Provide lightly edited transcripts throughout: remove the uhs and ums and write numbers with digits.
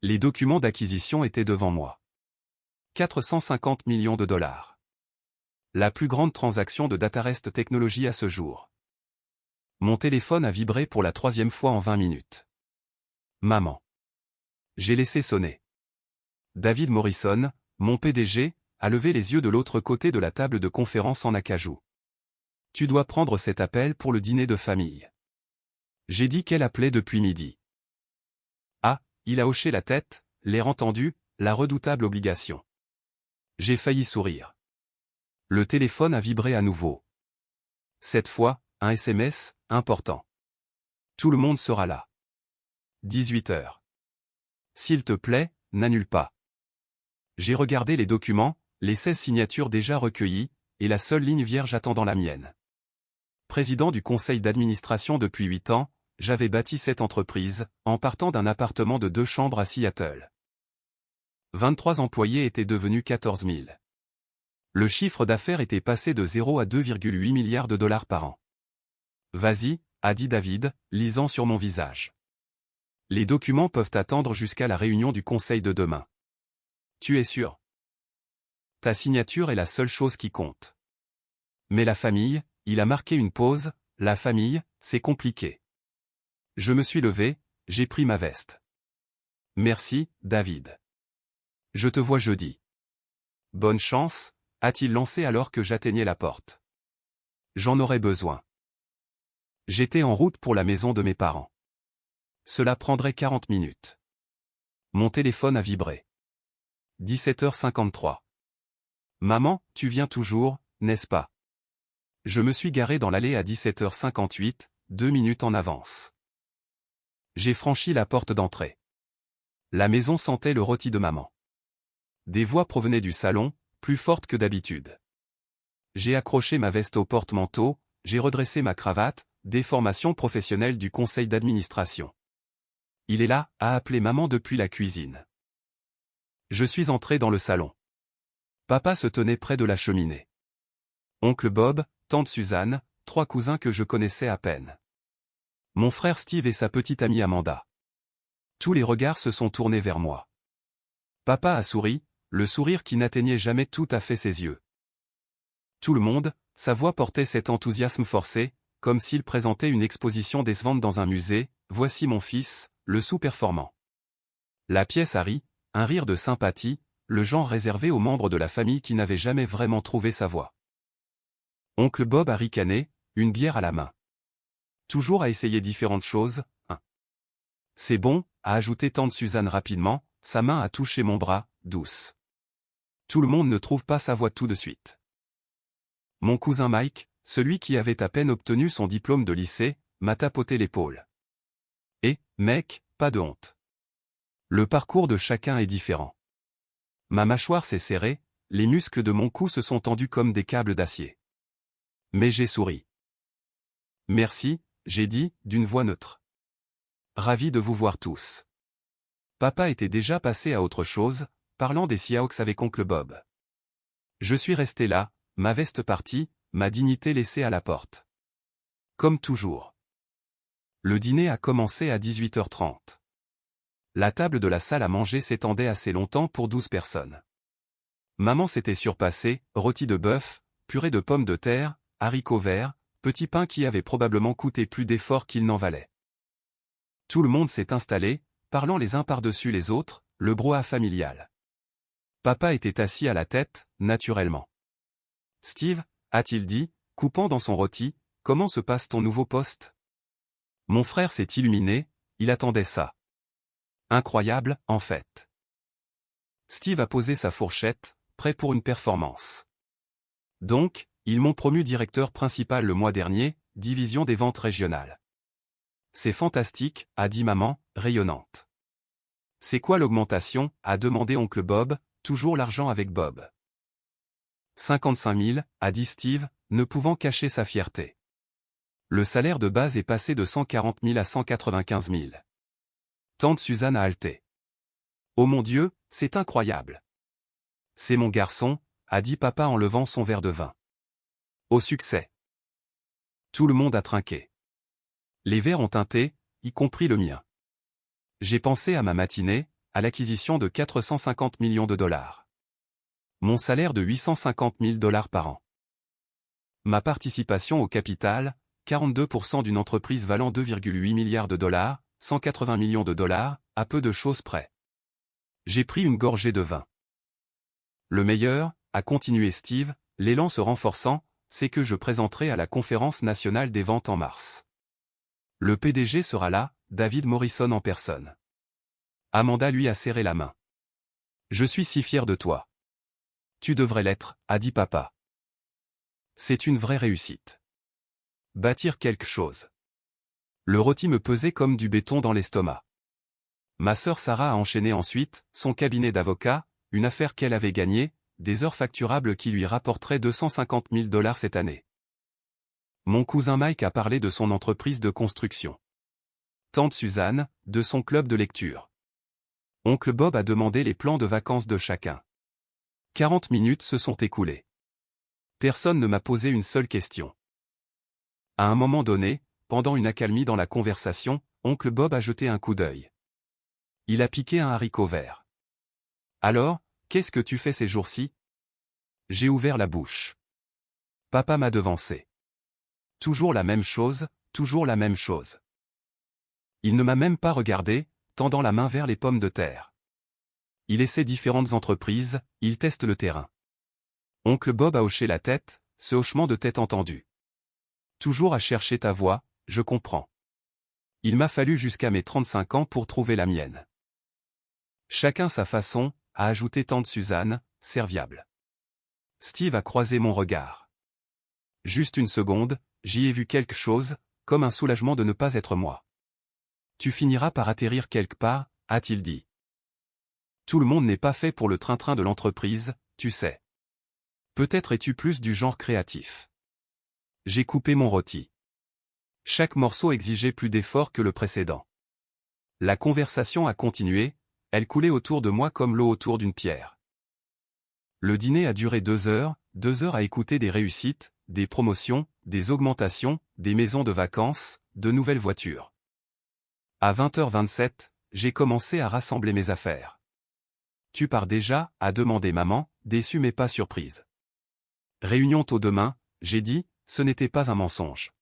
Les documents d'acquisition étaient devant moi. 450 millions de dollars. La plus grande transaction de Datarest Technologies à ce jour. Mon téléphone a vibré pour la 3e fois en 20 minutes. Maman. J'ai laissé sonner. David Morrison, mon PDG, a levé les yeux de l'autre côté de la table de conférence en acajou. Tu dois prendre cet appel pour le dîner de famille. J'ai dit qu'elle appelait depuis midi. Ah, il a hoché la tête, l'air entendu, la redoutable obligation. J'ai failli sourire. Le téléphone a vibré à nouveau. Cette fois, un SMS, important. Tout le monde sera là. 18 heures. S'il te plaît, n'annule pas. J'ai regardé les documents, les 16 signatures déjà recueillies, et la seule ligne vierge attendant la mienne. Président du conseil d'administration depuis 8 ans, j'avais bâti cette entreprise, en partant d'un appartement de 2 chambres à Seattle. 23 employés étaient devenus 14 000. Le chiffre d'affaires était passé de 0 à 2,8 milliards de dollars par an. Vas-y, a dit David, lisant sur mon visage. Les documents peuvent attendre jusqu'à la réunion du conseil de demain. Tu es sûr? Ta signature est la seule chose qui compte. Mais la famille, il a marqué une pause, la famille, c'est compliqué. Je me suis levé, j'ai pris ma veste. Merci, David. Je te vois jeudi. Bonne chance, a-t-il lancé alors que j'atteignais la porte. J'en aurais besoin. J'étais en route pour la maison de mes parents. Cela prendrait 40 minutes. Mon téléphone a vibré. 17h53. Maman, tu viens toujours, n'est-ce pas? Je me suis garé dans l'allée à 17h58, 2 minutes en avance. J'ai franchi la porte d'entrée. La maison sentait le rôti de maman. Des voix provenaient du salon, plus fortes que d'habitude. J'ai accroché ma veste au porte-manteau, j'ai redressé ma cravate, déformation professionnelle du conseil d'administration. Il est là, a appelé maman depuis la cuisine. Je suis entré dans le salon. Papa se tenait près de la cheminée. Oncle Bob, tante Suzanne, 3 cousins que je connaissais à peine. Mon frère Steve et sa petite amie Amanda. Tous les regards se sont tournés vers moi. Papa a souri, le sourire qui n'atteignait jamais tout à fait ses yeux. Tout le monde, sa voix portait cet enthousiasme forcé, comme s'il présentait une exposition décevante dans un musée. Voici mon fils, le sous-performant. La pièce a ri, un rire de sympathie, le genre réservé aux membres de la famille qui n'avaient jamais vraiment trouvé sa voie. Oncle Bob a ricané, une bière à la main. Toujours à essayer différentes choses, hein. C'est bon, a ajouté tante Suzanne rapidement, sa main a touché mon bras, douce. Tout le monde ne trouve pas sa voie tout de suite. Mon cousin Mike, celui qui avait à peine obtenu son diplôme de lycée, m'a tapoté l'épaule. Et, mec, pas de honte. Le parcours de chacun est différent. Ma mâchoire s'est serrée, les muscles de mon cou se sont tendus comme des câbles d'acier. Mais j'ai souri. Merci, j'ai dit, d'une voix neutre. Ravi de vous voir tous. Papa était déjà passé à autre chose, parlant des Seahawks avec oncle Bob. Je suis resté là, ma veste partie, ma dignité laissée à la porte. Comme toujours. Le dîner a commencé à 18h30. La table de la salle à manger s'étendait assez longtemps pour 12 personnes. Maman s'était surpassée, rôti de bœuf, purée de pommes de terre, haricots verts, petit pain qui avait probablement coûté plus d'efforts qu'il n'en valait. Tout le monde s'est installé, parlant les uns par-dessus les autres, le brouhaha familial. Papa était assis à la tête, naturellement. Steve, a-t-il dit, coupant dans son rôti, comment se passe ton nouveau poste? Mon frère s'est illuminé, il attendait ça. Incroyable, en fait. Steve a posé sa fourchette, prêt pour une performance. Donc, ils m'ont promu directeur principal le mois dernier, division des ventes régionales. C'est fantastique, a dit maman, rayonnante. C'est quoi l'augmentation, a demandé oncle Bob, toujours l'argent avec Bob. 55 000, a dit Steve, ne pouvant cacher sa fierté. Le salaire de base est passé de 140 000 à 195 000. Tante Suzanne a halté. Oh mon Dieu, c'est incroyable. C'est mon garçon, a dit papa en levant son verre de vin. Au succès. Tout le monde a trinqué. Les verres ont teinté, y compris le mien. J'ai pensé à ma matinée, à l'acquisition de 450 millions de dollars. Mon salaire de 850 000 dollars par an. Ma participation au capital, 42% d'une entreprise valant 2,8 milliards de dollars, 180 millions de dollars, à peu de choses près. J'ai pris une gorgée de vin. Le meilleur, a continué Steve, l'élan se renforçant, c'est que je présenterai à la conférence nationale des ventes en mars. Le PDG sera là, David Morrison en personne. Amanda lui a serré la main. Je suis si fier de toi. Tu devrais l'être, a dit papa. C'est une vraie réussite. Bâtir quelque chose. Le rôti me pesait comme du béton dans l'estomac. Ma sœur Sarah a enchaîné ensuite, son cabinet d'avocat, une affaire qu'elle avait gagnée, des heures facturables qui lui rapporteraient 250 000 dollars cette année. Mon cousin Mike a parlé de son entreprise de construction. Tante Suzanne, de son club de lecture. Oncle Bob a demandé les plans de vacances de chacun. 40 minutes se sont écoulées. Personne ne m'a posé une seule question. À un moment donné, pendant une accalmie dans la conversation, Oncle Bob a jeté un coup d'œil. Il a piqué un haricot vert. Alors, qu'est-ce que tu fais ces jours-ci? J'ai ouvert la bouche. Papa m'a devancé. Toujours la même chose, toujours la même chose. Il ne m'a même pas regardé, tendant la main vers les pommes de terre. Il essaie différentes entreprises, il teste le terrain. Oncle Bob a hoché la tête, ce hochement de tête entendu. Toujours à chercher ta voix, je comprends. Il m'a fallu jusqu'à mes 35 ans pour trouver la mienne. Chacun sa façon, a ajouté tante Suzanne, serviable. Steve a croisé mon regard. Juste une seconde, j'y ai vu quelque chose, comme un soulagement de ne pas être moi. Tu finiras par atterrir quelque part, a-t-il dit. Tout le monde n'est pas fait pour le train-train de l'entreprise, tu sais. Peut-être es-tu plus du genre créatif. J'ai coupé mon rôti. Chaque morceau exigeait plus d'effort que le précédent. La conversation a continué, elle coulait autour de moi comme l'eau autour d'une pierre. Le dîner a duré 2 heures à écouter des réussites, des promotions, des augmentations, des maisons de vacances, de nouvelles voitures. À 20h27, j'ai commencé à rassembler mes affaires. Tu pars déjà, a demandé maman, déçue mais pas surprise. Réunion tôt demain, j'ai dit, ce n'était pas un mensonge.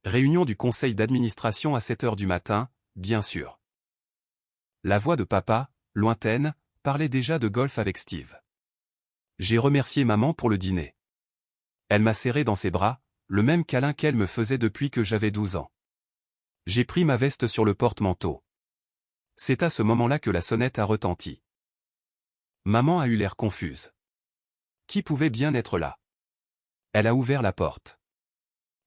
Réunion du conseil d'administration à 7h du matin, bien sûr. La voix de papa, lointaine, parlait déjà de golf avec Steve. J'ai remercié maman pour le dîner. Elle m'a serré dans ses bras, le même câlin qu'elle me faisait depuis que j'avais 12 ans. J'ai pris ma veste sur le porte-manteau. C'est à ce moment-là que la sonnette a retenti. Maman a eu l'air confuse. Qui pouvait bien être là? Elle a ouvert la porte.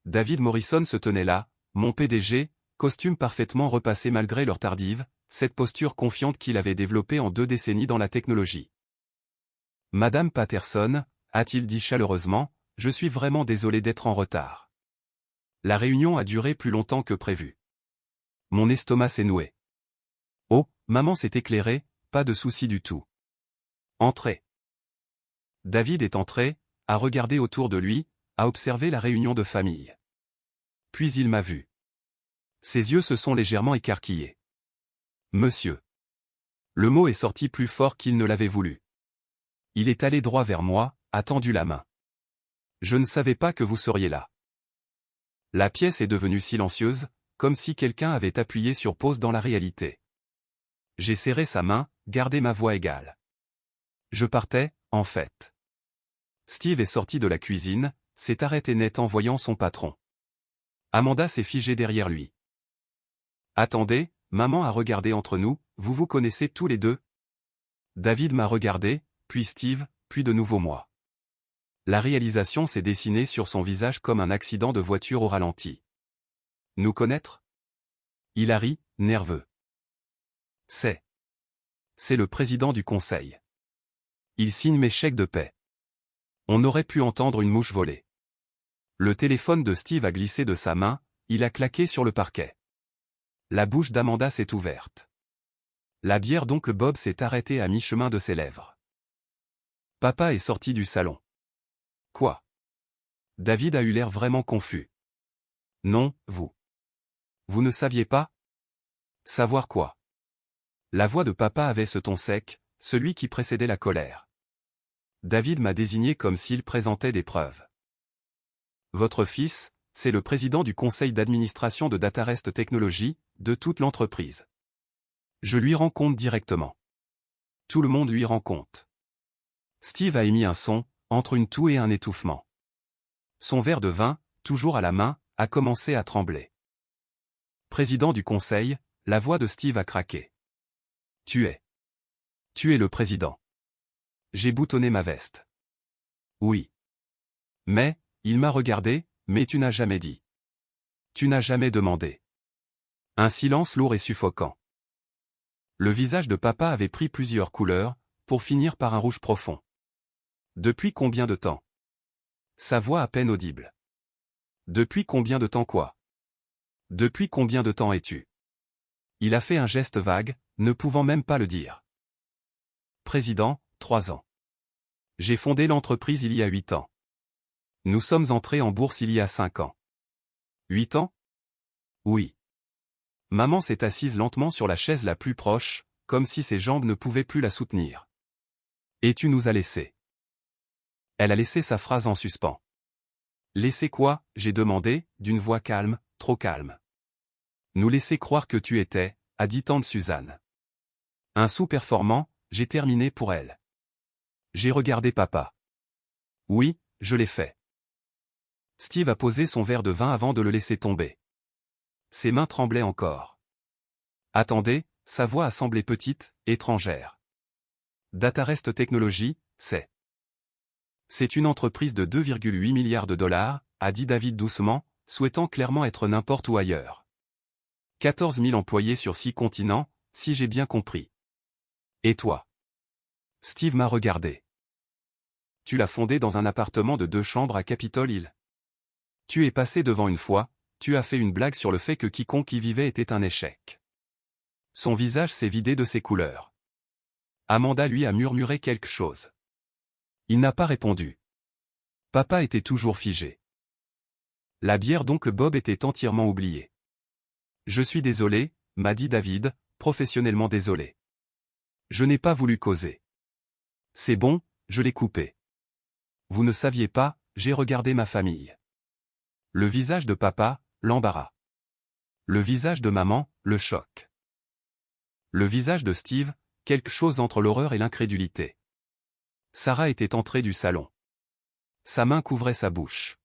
David Morrison se tenait là, mon PDG, costume parfaitement repassé malgré l'heure tardive, cette posture confiante qu'il avait développée en 2 décennies dans la technologie. Madame Patterson, a-t-il dit chaleureusement, je suis vraiment désolé d'être en retard. La réunion a duré plus longtemps que prévu. Mon estomac s'est noué. Oh, maman s'est éclairée, pas de souci du tout. Entrez. David est entré, a regardé autour de lui, a observé la réunion de famille. Puis il m'a vu. Ses yeux se sont légèrement écarquillés. Monsieur. Le mot est sorti plus fort qu'il ne l'avait voulu. Il est allé droit vers moi, a tendu la main. Je ne savais pas que vous seriez là. La pièce est devenue silencieuse, comme si quelqu'un avait appuyé sur pause dans la réalité. J'ai serré sa main, gardé ma voix égale. Je partais, en fait. Steve est sorti de la cuisine, s'est arrêté net en voyant son patron. Amanda s'est figée derrière lui. Attendez, maman a regardé entre nous, vous vous connaissez tous les deux? David m'a regardé, puis Steve, puis de nouveau moi. La réalisation s'est dessinée sur son visage comme un accident de voiture au ralenti. Nous connaître? Il a ri, nerveux. C'est le président du conseil. Il signe mes chèques de paie. On aurait pu entendre une mouche voler. Le téléphone de Steve a glissé de sa main, il a claqué sur le parquet. La bouche d'Amanda s'est ouverte. La bière d'oncle Bob s'est arrêtée à mi-chemin de ses lèvres. Papa est sorti du salon. Quoi? David a eu l'air vraiment confus. Non, vous. Vous ne saviez pas? Savoir quoi? La voix de papa avait ce ton sec, celui qui précédait la colère. David m'a désigné comme s'il présentait des preuves. Votre fils, c'est le président du conseil d'administration de Datarest Technologies, de toute l'entreprise. Je lui rends compte directement. Tout le monde lui rend compte. Steve a émis un son, entre une toux et un étouffement. Son verre de vin, toujours à la main, a commencé à trembler. Président du conseil, la voix de Steve a craqué. Tu es le président. J'ai boutonné ma veste. Oui. Mais, il m'a regardé, mais tu n'as jamais dit. Tu n'as jamais demandé. Un silence lourd et suffocant. Le visage de papa avait pris plusieurs couleurs, pour finir par un rouge profond. Depuis combien de temps? Sa voix à peine audible. Depuis combien de temps quoi? Depuis combien de temps es-tu? Il a fait un geste vague, ne pouvant même pas le dire. Président, 3 ans. J'ai fondé l'entreprise il y a 8 ans. Nous sommes entrés en bourse il y a 5 ans. 8 ans? Oui. Maman s'est assise lentement sur la chaise la plus proche, comme si ses jambes ne pouvaient plus la soutenir. Et tu nous as laissés. Elle a laissé sa phrase en suspens. Laisser quoi? J'ai demandé, d'une voix calme, trop calme. Nous laisser croire que tu étais, a dit tante Suzanne. Un sous-performant, j'ai terminé pour elle. J'ai regardé papa. Oui, je l'ai fait. Steve a posé son verre de vin avant de le laisser tomber. Ses mains tremblaient encore. Attendez, sa voix a semblé petite, étrangère. Datarest Technologies, c'est une entreprise de 2,8 milliards de dollars, a dit David doucement, souhaitant clairement être n'importe où ailleurs. 14 000 employés sur 6 continents, si j'ai bien compris. Et toi? Steve m'a regardé. Tu l'as fondé dans un appartement de 2 chambres à Capitol Hill. Tu es passé devant une fois, tu as fait une blague sur le fait que quiconque y vivait était un échec. Son visage s'est vidé de ses couleurs. Amanda lui a murmuré quelque chose. Il n'a pas répondu. Papa était toujours figé. La bière d'oncle Bob était entièrement oubliée. Je suis désolé, m'a dit David, professionnellement désolé. Je n'ai pas voulu causer. C'est bon, je l'ai coupé. Vous ne saviez pas, j'ai regardé ma famille. Le visage de papa, l'embarras. Le visage de maman, le choc. Le visage de Steve, quelque chose entre l'horreur et l'incrédulité. Sarah était entrée du salon. Sa main couvrait sa bouche.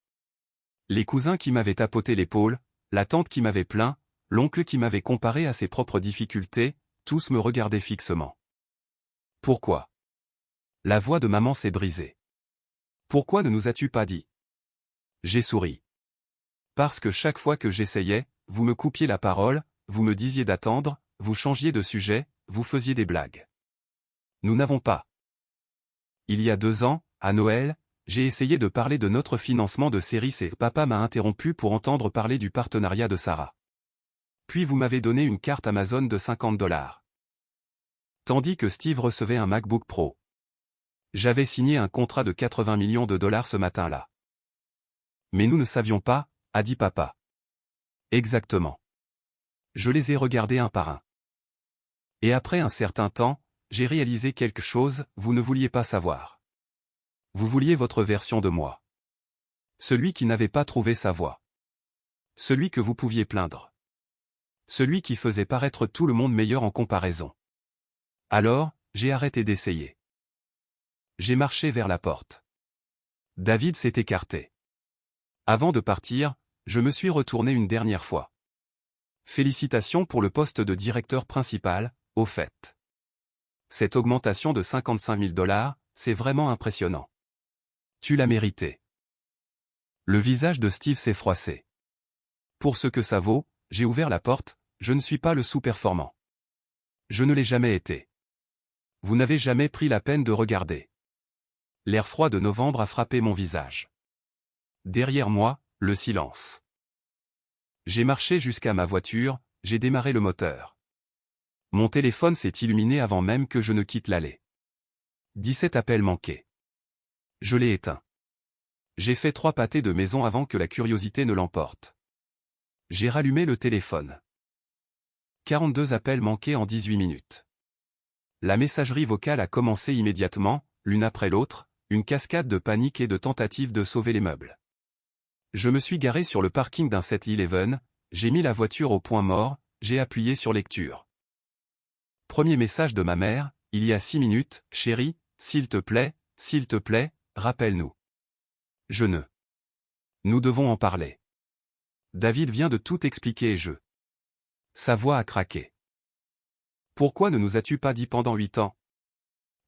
Les cousins qui m'avaient tapoté l'épaule, la tante qui m'avait plaint, l'oncle qui m'avait comparé à ses propres difficultés, tous me regardaient fixement. Pourquoi? La voix de maman s'est brisée. Pourquoi ne nous as-tu pas dit? J'ai souri. Parce que chaque fois que j'essayais, vous me coupiez la parole, vous me disiez d'attendre, vous changiez de sujet, vous faisiez des blagues. Nous n'avons pas. Il y a 2 ans, à Noël, j'ai essayé de parler de notre financement de séries et papa m'a interrompu pour entendre parler du partenariat de Sarah. Puis vous m'avez donné une carte Amazon de $50. Tandis que Steve recevait un MacBook Pro. J'avais signé un contrat de 80 millions de dollars ce matin-là. Mais nous ne savions pas, a dit papa. Exactement. Je les ai regardés un par un. Et après un certain temps, j'ai réalisé quelque chose, vous ne vouliez pas savoir. Vous vouliez votre version de moi. Celui qui n'avait pas trouvé sa voie. Celui que vous pouviez plaindre. Celui qui faisait paraître tout le monde meilleur en comparaison. Alors, j'ai arrêté d'essayer. J'ai marché vers la porte. David s'est écarté. Avant de partir, je me suis retourné une dernière fois. Félicitations pour le poste de directeur principal, au fait. Cette augmentation de 55 000 $, c'est vraiment impressionnant. Tu l'as mérité. Le visage de Steve s'est froissé. Pour ce que ça vaut, j'ai ouvert la porte, je ne suis pas le sous-performant. Je ne l'ai jamais été. Vous n'avez jamais pris la peine de regarder. L'air froid de novembre a frappé mon visage. Derrière moi, le silence. J'ai marché jusqu'à ma voiture, j'ai démarré le moteur. Mon téléphone s'est illuminé avant même que je ne quitte l'allée. 17 appels manqués. Je l'ai éteint. J'ai fait 3 pâtés de maison avant que la curiosité ne l'emporte. J'ai rallumé le téléphone. 42 appels manqués en 18 minutes. La messagerie vocale a commencé immédiatement, l'une après l'autre, une cascade de panique et de tentatives de sauver les meubles. Je me suis garé sur le parking d'un 7-Eleven, j'ai mis la voiture au point mort, j'ai appuyé sur lecture. Premier message de ma mère, il y a 6 minutes, chérie, s'il te plaît, rappelle-nous. Je ne. Nous devons en parler. David vient de tout expliquer et Sa voix a craqué. Pourquoi ne nous as-tu pas dit pendant 8 ans?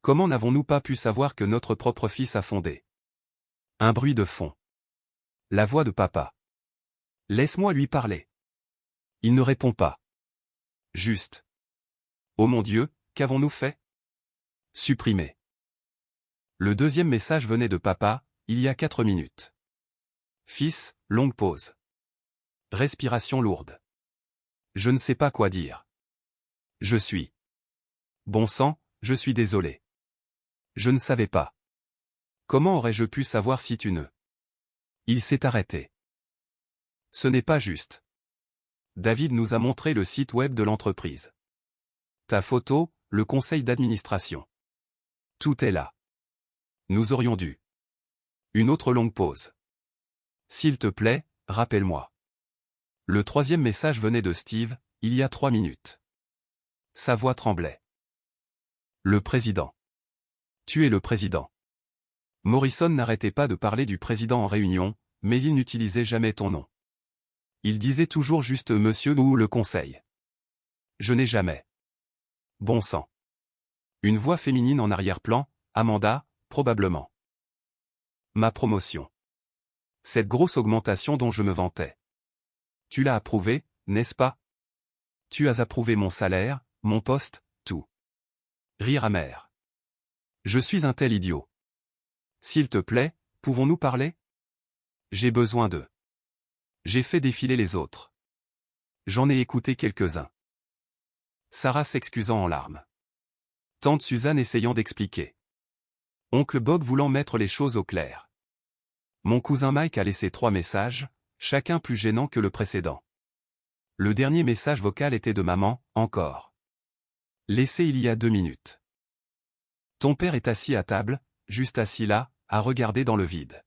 Comment n'avons-nous pas pu savoir que notre propre fils a fondé? Un bruit de fond. La voix de papa. Laisse-moi lui parler. Il ne répond pas. Juste. Oh mon Dieu, qu'avons-nous fait? Supprimé. Le deuxième message venait de papa, il y a 4 minutes. Fils, longue pause. Respiration lourde. Je ne sais pas quoi dire. Je suis. Bon sang, je suis désolé. Je ne savais pas. Comment aurais-je pu savoir si tu ne... Il s'est arrêté. Ce n'est pas juste. David nous a montré le site web de l'entreprise. Ta photo, le conseil d'administration. Tout est là. Nous aurions dû. Une autre longue pause. S'il te plaît, rappelle-moi. Le troisième message venait de Steve, il y a 3 minutes. Sa voix tremblait. Le président. Tu es le président. Morrison n'arrêtait pas de parler du président en réunion, mais il n'utilisait jamais ton nom. Il disait toujours juste monsieur ou le conseil. Je n'ai jamais. Bon sang. Une voix féminine en arrière-plan, Amanda, probablement. Ma promotion. Cette grosse augmentation dont je me vantais. Tu l'as approuvée, n'est-ce pas? Tu as approuvé mon salaire, mon poste, tout. Rire amer. Je suis un tel idiot. S'il te plaît, pouvons-nous parler? J'ai besoin d'eux. J'ai fait défiler les autres. J'en ai écouté quelques-uns. Sarah s'excusant en larmes. Tante Suzanne essayant d'expliquer. Oncle Bob voulant mettre les choses au clair. Mon cousin Mike a laissé 3 messages, chacun plus gênant que le précédent. Le dernier message vocal était de maman, encore. Laissé il y a 2 minutes. Ton père est assis à table, juste assis là, à regarder dans le vide.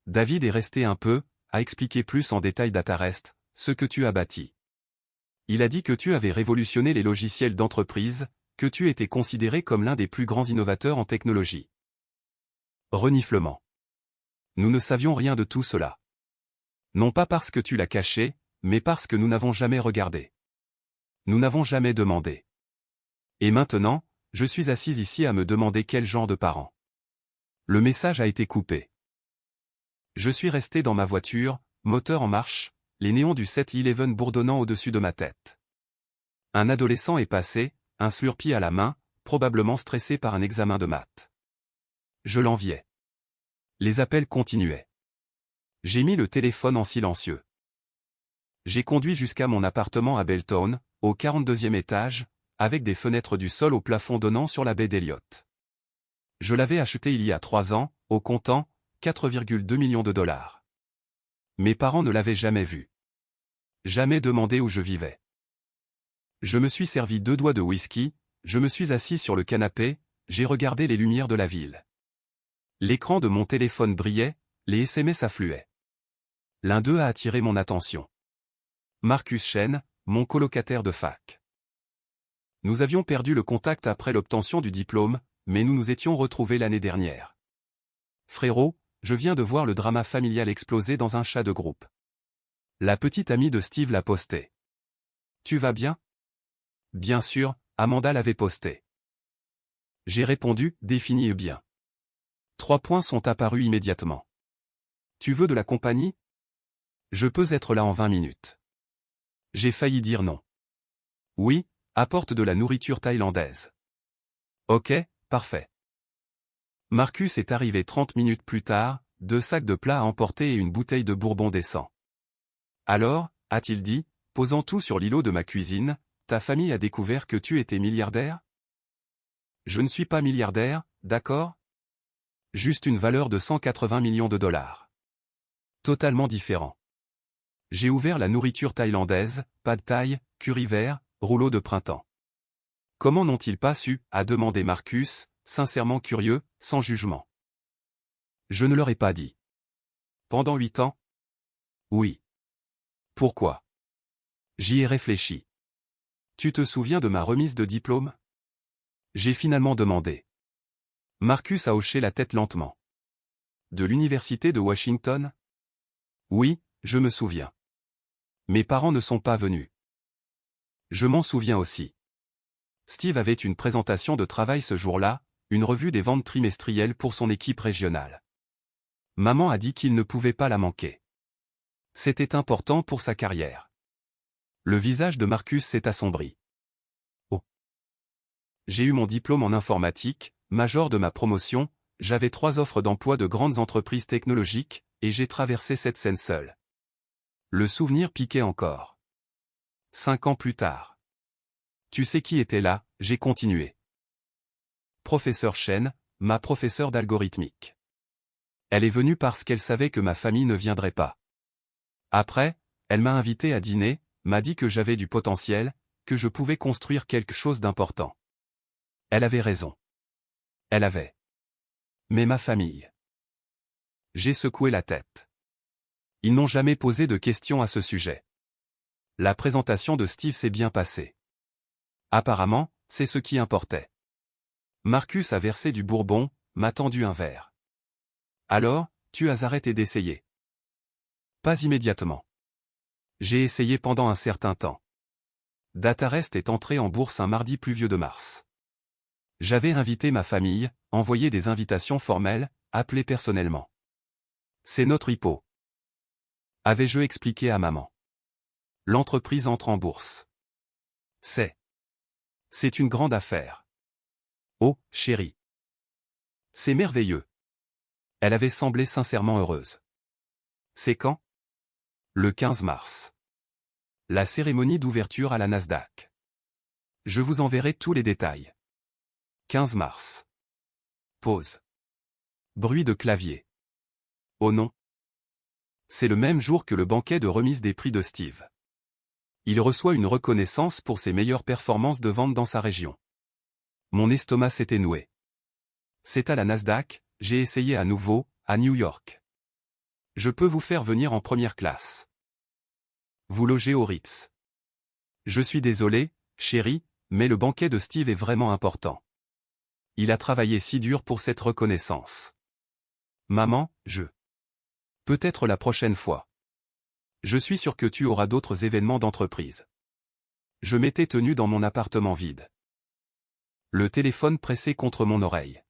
David est resté un peu, à expliquer plus en détail d'Atarest, ce que tu as bâti. Il a dit que tu avais révolutionné les logiciels d'entreprise, que tu étais considéré comme l'un des plus grands innovateurs en technologie. Reniflement. Nous ne savions rien de tout cela. Non pas parce que tu l'as caché, mais parce que nous n'avons jamais regardé. Nous n'avons jamais demandé. Et maintenant, je suis assise ici à me demander quel genre de parent. Le message a été coupé. Je suis resté dans ma voiture, moteur en marche, les néons du 7-Eleven bourdonnant au-dessus de ma tête. Un adolescent est passé, un Slurpee à la main, probablement stressé par un examen de maths. Je l'enviais. Les appels continuaient. J'ai mis le téléphone en silencieux. J'ai conduit jusqu'à mon appartement à Belton, au 42e étage, avec des fenêtres du sol au plafond donnant sur la baie d'Eliott. Je l'avais acheté il y a 3 ans, au comptant, 4,2 millions de dollars. Mes parents ne l'avaient jamais vu. Jamais demandé où je vivais. Je me suis servi 2 doigts de whisky, je me suis assis sur le canapé, j'ai regardé les lumières de la ville. L'écran de mon téléphone brillait, les SMS affluaient. L'un d'eux a attiré mon attention. Marcus Chen, mon colocataire de fac. Nous avions perdu le contact après l'obtention du diplôme, mais nous nous étions retrouvés l'année dernière. Frérot, je viens de voir le drama familial exploser dans un chat de groupe. La petite amie de Steve l'a posté. Tu vas bien? Bien sûr, Amanda l'avait posté. J'ai répondu, définis bien. 3 points sont apparus immédiatement. Tu veux de la compagnie? Je peux être là en 20 minutes. J'ai failli dire non. Oui, apporte de la nourriture thaïlandaise. Ok, parfait. Marcus est arrivé 30 minutes plus tard, 2 sacs de plats à emporter et une bouteille de bourbon décent. Alors, a-t-il dit, posant tout sur l'îlot de ma cuisine, ta famille a découvert que tu étais milliardaire? Je ne suis pas milliardaire, d'accord? Juste une valeur de 180 millions de dollars. Totalement différent. J'ai ouvert la nourriture thaïlandaise, pad thaï, curry vert, rouleau de printemps. Comment n'ont-ils pas su, a demandé Marcus, sincèrement curieux, sans jugement. Je ne leur ai pas dit. Pendant 8 ans? Oui. Pourquoi? J'y ai réfléchi. Tu te souviens de ma remise de diplôme? J'ai finalement demandé. Marcus a hoché la tête lentement. De l'université de Washington? Oui, je me souviens. Mes parents ne sont pas venus. Je m'en souviens aussi. Steve avait une présentation de travail ce jour-là, une revue des ventes trimestrielles pour son équipe régionale. Maman a dit qu'il ne pouvait pas la manquer. C'était important pour sa carrière. Le visage de Marcus s'est assombri. Oh. J'ai eu mon diplôme en informatique, major de ma promotion, j'avais 3 offres d'emploi de grandes entreprises technologiques, et j'ai traversé cette scène seule. Le souvenir piquait encore. 5 ans plus tard. Tu sais qui était là, j'ai continué. Professeur Chen, ma professeure d'algorithmique. Elle est venue parce qu'elle savait que ma famille ne viendrait pas. Après, elle m'a invité à dîner, m'a dit que j'avais du potentiel, que je pouvais construire quelque chose d'important. Elle avait raison. Elle avait. Mais ma famille. J'ai secoué la tête. Ils n'ont jamais posé de questions à ce sujet. La présentation de Steve s'est bien passée. Apparemment, c'est ce qui importait. Marcus a versé du bourbon, m'a tendu un verre. Alors, tu as arrêté d'essayer? Pas immédiatement. J'ai essayé pendant un certain temps. Datarest est entré en bourse un mardi pluvieux de mars. J'avais invité ma famille, envoyé des invitations formelles, appelé personnellement. C'est notre IPO. Avais-je expliqué à maman. L'entreprise entre en bourse. C'est une grande affaire. Oh, chérie. C'est merveilleux. Elle avait semblé sincèrement heureuse. C'est quand? Le 15 mars. La cérémonie d'ouverture à la Nasdaq. Je vous enverrai tous les détails. 15 mars. Pause. Bruit de clavier. Oh non. C'est le même jour que le banquet de remise des prix de Steve. Il reçoit une reconnaissance pour ses meilleures performances de vente dans sa région. Mon estomac s'était noué. C'est à la Nasdaq, j'ai essayé à nouveau, à New York. Je peux vous faire venir en première classe. Vous logez au Ritz. Je suis désolé, chérie, mais le banquet de Steve est vraiment important. Il a travaillé si dur pour cette reconnaissance. Maman, Peut-être la prochaine fois. Je suis sûr que tu auras d'autres événements d'entreprise. Je m'étais tenu dans mon appartement vide. Le téléphone pressé contre mon oreille.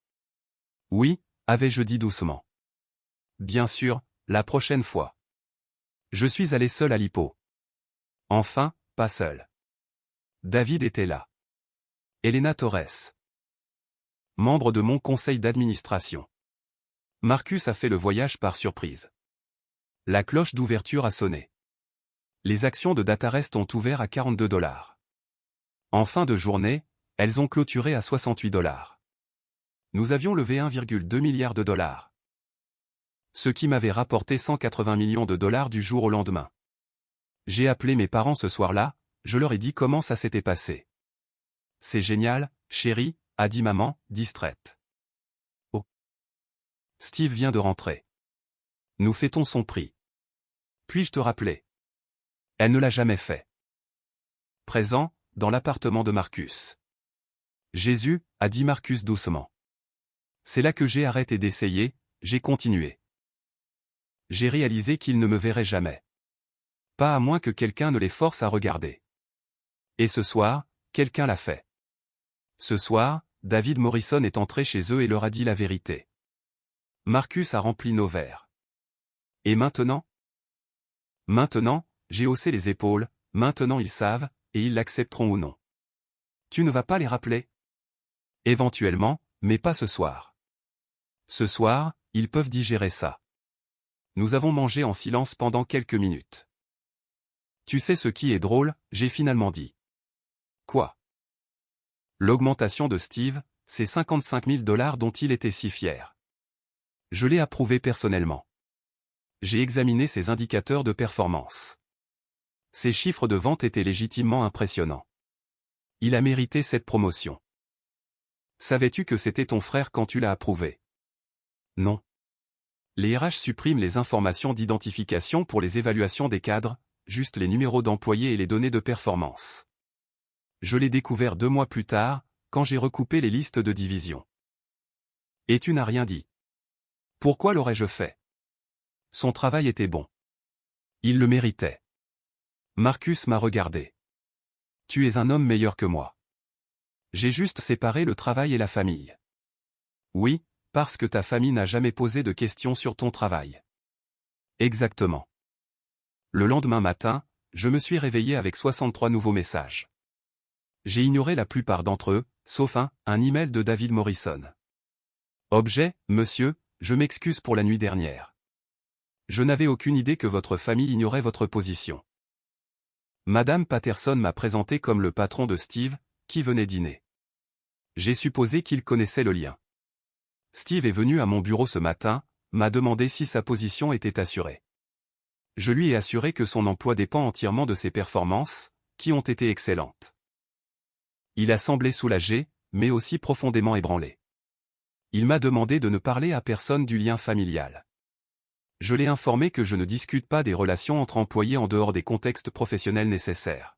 Oui, avais-je dit doucement. Bien sûr, la prochaine fois. Je suis allé seul à l'IPO. Enfin, pas seul. David était là. Elena Torres. Membre de mon conseil d'administration. Marcus a fait le voyage par surprise. La cloche d'ouverture a sonné. Les actions de Datarest ont ouvert à 42 $. En fin de journée, elles ont clôturé à 68 $. Nous avions levé 1,2 milliard de dollars. Ce qui m'avait rapporté 180 millions de dollars du jour au lendemain. J'ai appelé mes parents ce soir-là, je leur ai dit comment ça s'était passé. C'est génial, chérie, a dit maman, distraite. Oh. Steve vient de rentrer. Nous fêtons son prix. Puis-je te rappeler? Elle ne l'a jamais fait. Présent, dans l'appartement de Marcus. Jésus, a dit Marcus doucement. C'est là que j'ai arrêté d'essayer, j'ai continué. J'ai réalisé qu'il ne me verrait jamais. Pas à moins que quelqu'un ne les force à regarder. Et ce soir, quelqu'un l'a fait. Ce soir, David Morrison est entré chez eux et leur a dit la vérité. Marcus a rempli nos verres. Et maintenant? Maintenant, j'ai haussé les épaules, maintenant ils savent, et ils l'accepteront ou non. Tu ne vas pas les rappeler? Éventuellement, mais pas ce soir. Ce soir, ils peuvent digérer ça. Nous avons mangé en silence pendant quelques minutes. Tu sais ce qui est drôle, j'ai finalement dit. Quoi? L'augmentation de Steve, c'est 55 000 $ dont il était si fier. Je l'ai approuvé personnellement. J'ai examiné ses indicateurs de performance. Ses chiffres de vente étaient légitimement impressionnants. Il a mérité cette promotion. Savais-tu que c'était ton frère quand tu l'as approuvé? Non. Les RH suppriment les informations d'identification pour les évaluations des cadres, juste les numéros d'employés et les données de performance. Je l'ai découvert 2 mois plus tard, quand j'ai recoupé les listes de division. Et tu n'as rien dit. Pourquoi l'aurais-je fait? Son travail était bon. Il le méritait. Marcus m'a regardé. Tu es un homme meilleur que moi. J'ai juste séparé le travail et la famille. Oui, parce que ta famille n'a jamais posé de questions sur ton travail. Exactement. Le lendemain matin, je me suis réveillé avec 63 nouveaux messages. J'ai ignoré la plupart d'entre eux, sauf un email de David Morrison. Objet, monsieur, je m'excuse pour la nuit dernière. Je n'avais aucune idée que votre famille ignorait votre position. Madame Patterson m'a présenté comme le patron de Steve, qui venait dîner. J'ai supposé qu'il connaissait le lien. Steve est venu à mon bureau ce matin, m'a demandé si sa position était assurée. Je lui ai assuré que son emploi dépend entièrement de ses performances, qui ont été excellentes. Il a semblé soulagé, mais aussi profondément ébranlé. Il m'a demandé de ne parler à personne du lien familial. Je l'ai informé que je ne discute pas des relations entre employés en dehors des contextes professionnels nécessaires.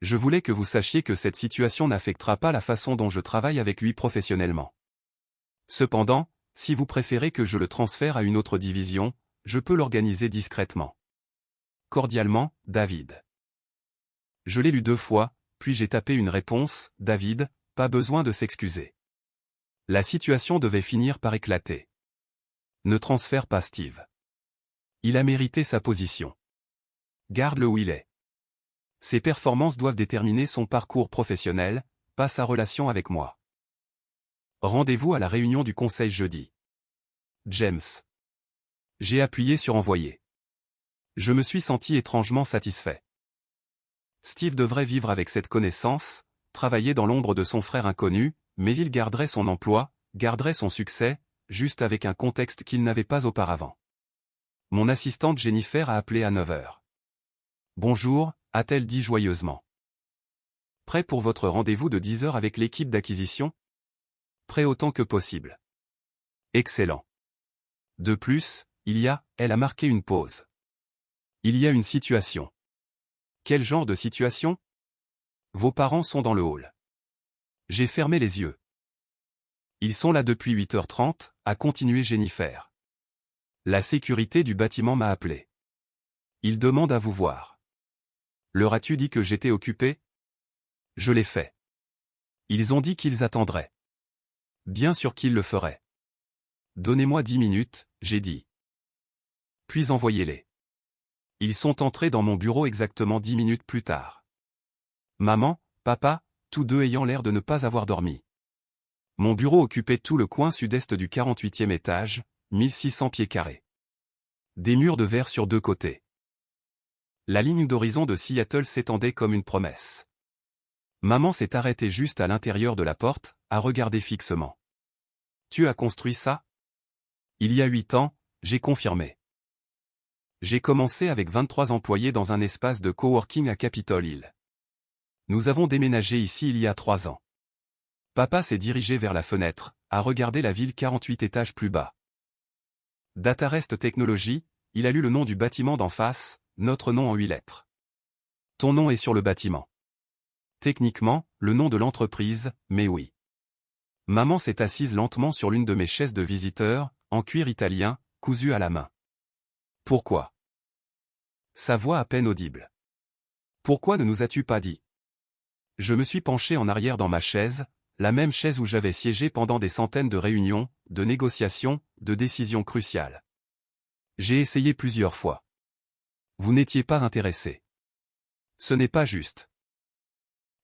Je voulais que vous sachiez que cette situation n'affectera pas la façon dont je travaille avec lui professionnellement. Cependant, si vous préférez que je le transfère à une autre division, je peux l'organiser discrètement. Cordialement, David. Je l'ai lu 2 fois, puis j'ai tapé une réponse, David, pas besoin de s'excuser. La situation devait finir par éclater. Ne transfère pas Steve. Il a mérité sa position. Garde-le où il est. Ses performances doivent déterminer son parcours professionnel, pas sa relation avec moi. Rendez-vous à la réunion du conseil jeudi. James. J'ai appuyé sur envoyer. Je me suis senti étrangement satisfait. Steve devrait vivre avec cette connaissance, travailler dans l'ombre de son frère inconnu, mais il garderait son emploi, garderait son succès, juste avec un contexte qu'il n'avait pas auparavant. Mon assistante Jennifer a appelé à 9 heures. Bonjour, a-t-elle dit joyeusement. Prêt pour votre rendez-vous de 10 heures avec l'équipe d'acquisition? Prêt autant que possible. Excellent. De plus, elle a marqué une pause. Il y a une situation. Quel genre de situation? Vos parents sont dans le hall. J'ai fermé les yeux. Ils sont là depuis 8h30, a continué Jennifer. La sécurité du bâtiment m'a appelé. Ils demandent à vous voir. Leur as-tu dit que j'étais occupé? Je l'ai fait. Ils ont dit qu'ils attendraient. Bien sûr qu'ils le feraient. Donnez-moi 10 minutes, j'ai dit. Puis envoyez-les. Ils sont entrés dans mon bureau exactement 10 minutes plus tard. Maman, papa, tous deux ayant l'air de ne pas avoir dormi. Mon bureau occupait tout le coin sud-est du 48e étage, 1600 pieds carrés. Des murs de verre sur 2 côtés. La ligne d'horizon de Seattle s'étendait comme une promesse. Maman s'est arrêtée juste à l'intérieur de la porte, à regarder fixement. Tu as construit ça? Il y a 8 ans, j'ai confirmé. J'ai commencé avec 23 employés dans un espace de coworking à Capitol Hill. Nous avons déménagé ici il y a 3 ans. Papa s'est dirigé vers la fenêtre, à regarder la ville 48 étages plus bas. Datarest Technologies, il a lu le nom du bâtiment d'en face, notre nom en 8 lettres. Ton nom est sur le bâtiment. Techniquement, le nom de l'entreprise, mais oui. Maman s'est assise lentement sur l'une de mes chaises de visiteurs, en cuir italien, cousue à la main. Pourquoi? Sa voix à peine audible. Pourquoi ne nous as-tu pas dit? Je me suis penché en arrière dans ma chaise, la même chaise où j'avais siégé pendant des centaines de réunions, de négociations, de décisions cruciales. J'ai essayé plusieurs fois. Vous n'étiez pas intéressé. Ce n'est pas juste.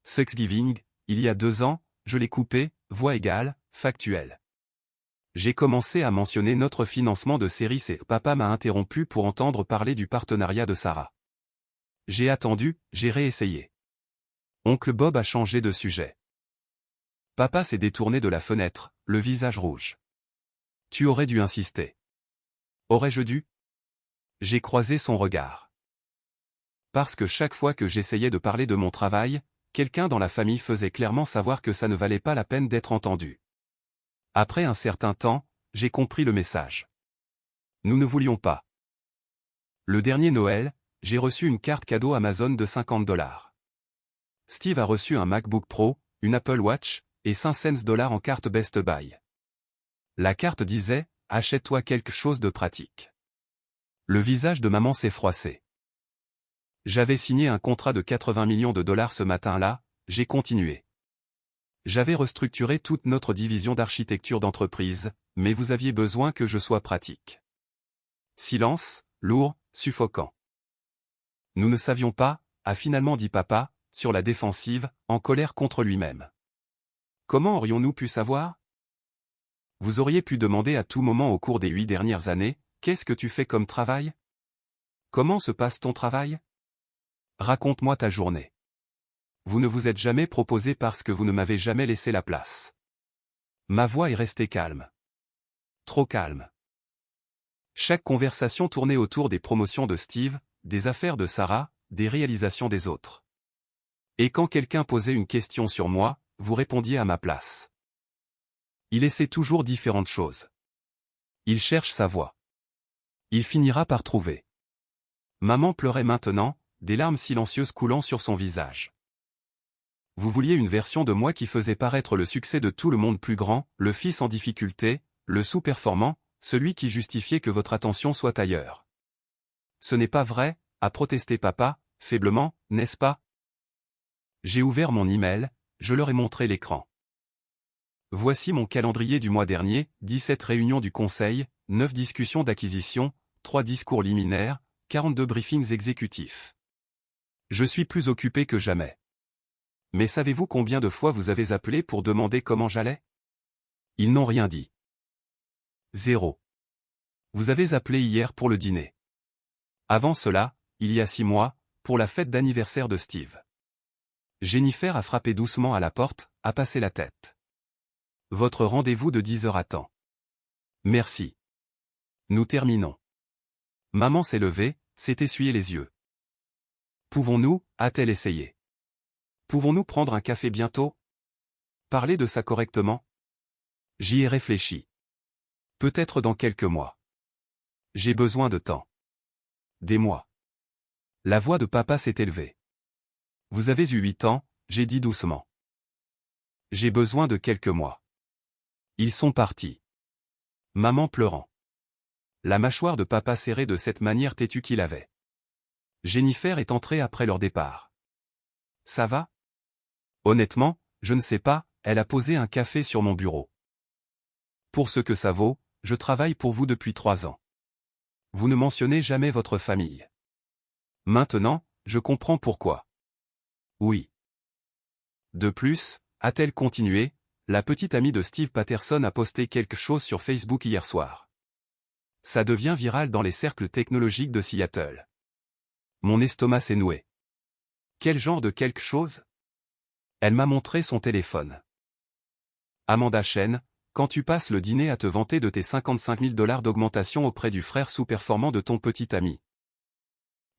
Thanksgiving, il y a 2 ans, je l'ai coupé, voix égale, factuel. J'ai commencé à mentionner notre financement de série et papa m'a interrompu pour entendre parler du partenariat de Sarah. J'ai attendu, j'ai réessayé. Oncle Bob a changé de sujet. Papa s'est détourné de la fenêtre, le visage rouge. Tu aurais dû insister. Aurais-je dû? J'ai croisé son regard. Parce que chaque fois que j'essayais de parler de mon travail, quelqu'un dans la famille faisait clairement savoir que ça ne valait pas la peine d'être entendu. Après un certain temps, j'ai compris le message. Nous ne voulions pas. Le dernier Noël, j'ai reçu une carte cadeau Amazon de $50. Steve a reçu un MacBook Pro, une Apple Watch, et 5 cents en carte Best Buy. La carte disait « Achète-toi quelque chose de pratique ». Le visage de maman s'est froissé. J'avais signé un contrat de $80 millions ce matin-là, j'ai continué. J'avais restructuré toute notre division d'architecture d'entreprise, mais vous aviez besoin que je sois pratique. Silence, lourd, suffocant. Nous ne savions pas, a finalement dit papa, sur la défensive, en colère contre lui-même. Comment aurions-nous pu savoir? Vous auriez pu demander à tout moment au cours des 8 dernières années, qu'est-ce que tu fais comme travail? Comment se passe ton travail? Raconte-moi ta journée. Vous ne vous êtes jamais proposé parce que vous ne m'avez jamais laissé la place. Ma voix est restée calme. Trop calme. Chaque conversation tournait autour des promotions de Steve, des affaires de Sarah, des réalisations des autres. Et quand quelqu'un posait une question sur moi, vous répondiez à ma place. Il essaie toujours différentes choses. Il cherche sa voie. Il finira par trouver. Maman pleurait maintenant, des larmes silencieuses coulant sur son visage. Vous vouliez une version de moi qui faisait paraître le succès de tout le monde plus grand, le fils en difficulté, le sous-performant, celui qui justifiait que votre attention soit ailleurs. Ce n'est pas vrai, a protesté papa, faiblement, n'est-ce pas? J'ai ouvert mon email, je leur ai montré l'écran. Voici mon calendrier du mois dernier, 17 réunions du conseil, 9 discussions d'acquisition, 3 discours liminaires, 42 briefings exécutifs. Je suis plus occupé que jamais. Mais savez-vous combien de fois vous avez appelé pour demander comment j'allais? Ils n'ont rien dit. 0. Vous avez appelé hier pour le dîner. Avant cela, il y a 6 mois, pour la fête d'anniversaire de Steve. Jennifer a frappé doucement à la porte, a passé la tête. Votre rendez-vous de 10 heures attend. Merci. Nous terminons. Maman s'est levée, s'est essuyé les yeux. Pouvons-nous, a-t-elle essayé. Pouvons-nous prendre un café bientôt? Parler de ça correctement? J'y ai réfléchi. Peut-être dans quelques mois. J'ai besoin de temps. Des mois. La voix de papa s'est élevée. Vous avez eu 8 ans, j'ai dit doucement. J'ai besoin de quelques mois. Ils sont partis. Maman pleurant. La mâchoire de papa serrée de cette manière têtue qu'il avait. Jennifer est entrée après leur départ. Ça va? Honnêtement, je ne sais pas, elle a posé un café sur mon bureau. Pour ce que ça vaut, je travaille pour vous depuis 3 ans. Vous ne mentionnez jamais votre famille. Maintenant, je comprends pourquoi. Oui. De plus, a-t-elle continué, la petite amie de Steve Patterson a posté quelque chose sur Facebook hier soir. Ça devient viral dans les cercles technologiques de Seattle. Mon estomac s'est noué. Quel genre de quelque chose? Elle m'a montré son téléphone. Amanda Chen, quand tu passes le dîner à te vanter de tes $55 000 d'augmentation auprès du frère sous-performant de ton petit ami.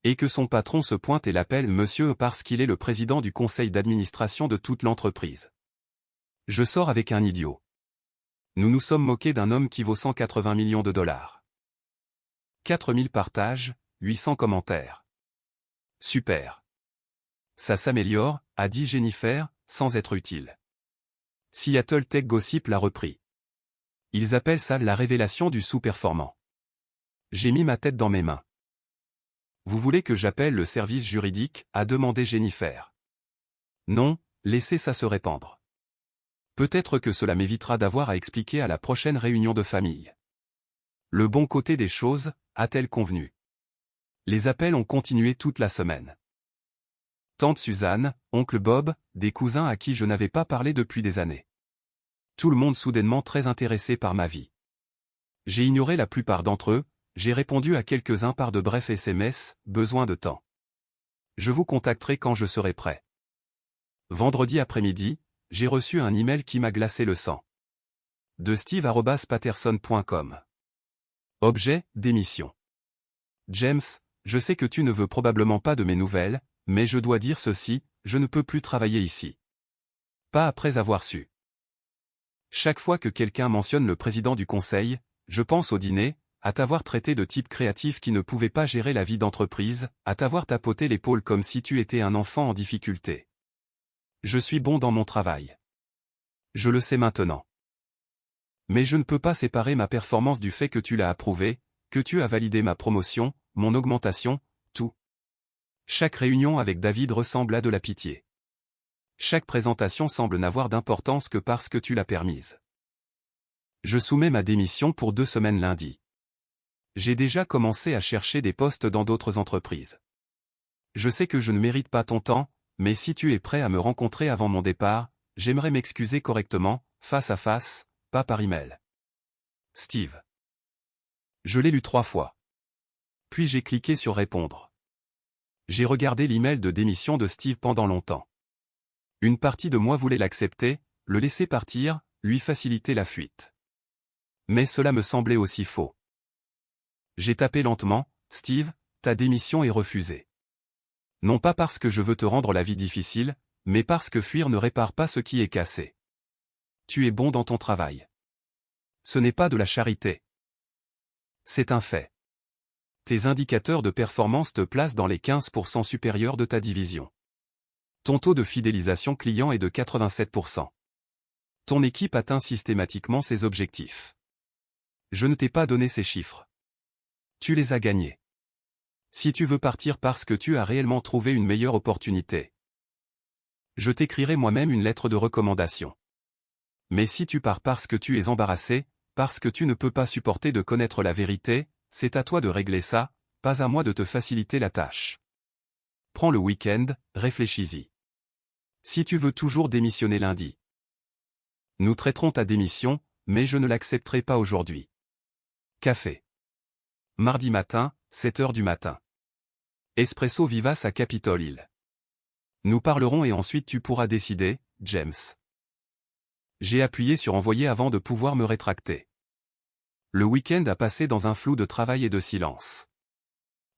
Et que son patron se pointe et l'appelle monsieur parce qu'il est le président du conseil d'administration de toute l'entreprise. Je sors avec un idiot. Nous nous sommes moqués d'un homme qui vaut $180 millions. 4000 partages, 800 commentaires. Super. Ça s'améliore, a dit Jennifer, sans être utile. Seattle Tech Gossip l'a repris. Ils appellent ça la révélation du sous-performant. J'ai mis ma tête dans mes mains. Vous voulez que j'appelle le service juridique, a demandé Jennifer. Non, laissez ça se répandre. Peut-être que cela m'évitera d'avoir à expliquer à la prochaine réunion de famille. Le bon côté des choses, a-t-elle convenu. Les appels ont continué toute la semaine. Tante Suzanne, oncle Bob, des cousins à qui je n'avais pas parlé depuis des années. Tout le monde soudainement très intéressé par ma vie. J'ai ignoré la plupart d'entre eux, j'ai répondu à quelques-uns par de brefs SMS, besoin de temps. Je vous contacterai quand je serai prêt. Vendredi après-midi, j'ai reçu un email qui m'a glacé le sang. De steve@patterson.com. Objet, démission. James, je sais que tu ne veux probablement pas de mes nouvelles, mais je dois dire ceci, je ne peux plus travailler ici. Pas après avoir su. Chaque fois que quelqu'un mentionne le président du conseil, je pense au dîner, à t'avoir traité de type créatif qui ne pouvait pas gérer la vie d'entreprise, à t'avoir tapoté l'épaule comme si tu étais un enfant en difficulté. Je suis bon dans mon travail. Je le sais maintenant. Mais je ne peux pas séparer ma performance du fait que tu l'as approuvé, que tu as validé ma promotion, mon augmentation, tout. Chaque réunion avec David ressemble à de la pitié. Chaque présentation semble n'avoir d'importance que parce que tu l'as permise. Je soumets ma démission pour 2 semaines lundi. J'ai déjà commencé à chercher des postes dans d'autres entreprises. Je sais que je ne mérite pas ton temps, mais si tu es prêt à me rencontrer avant mon départ, j'aimerais m'excuser correctement, face à face, pas par email. Steve. Je l'ai lu 3 fois. Puis j'ai cliqué sur répondre. J'ai regardé l'email de démission de Steve pendant longtemps. Une partie de moi voulait l'accepter, le laisser partir, lui faciliter la fuite. Mais cela me semblait aussi faux. J'ai tapé lentement, Steve, ta démission est refusée. Non pas parce que je veux te rendre la vie difficile, mais parce que fuir ne répare pas ce qui est cassé. Tu es bon dans ton travail. Ce n'est pas de la charité. C'est un fait. Tes indicateurs de performance te placent dans les 15% supérieurs de ta division. Ton taux de fidélisation client est de 87%. Ton équipe atteint systématiquement ses objectifs. Je ne t'ai pas donné ces chiffres. Tu les as gagnés. Si tu veux partir parce que tu as réellement trouvé une meilleure opportunité, je t'écrirai moi-même une lettre de recommandation. Mais si tu pars parce que tu es embarrassé, parce que tu ne peux pas supporter de connaître la vérité, c'est à toi de régler ça, pas à moi de te faciliter la tâche. Prends le week-end, réfléchis-y. Si tu veux toujours démissionner lundi, nous traiterons ta démission, mais je ne l'accepterai pas aujourd'hui. Café. Mardi matin, 7 heures du matin. Espresso vivace à Capitol Hill. Nous parlerons et ensuite tu pourras décider, James. J'ai appuyé sur envoyer avant de pouvoir me rétracter. Le week-end a passé dans un flou de travail et de silence.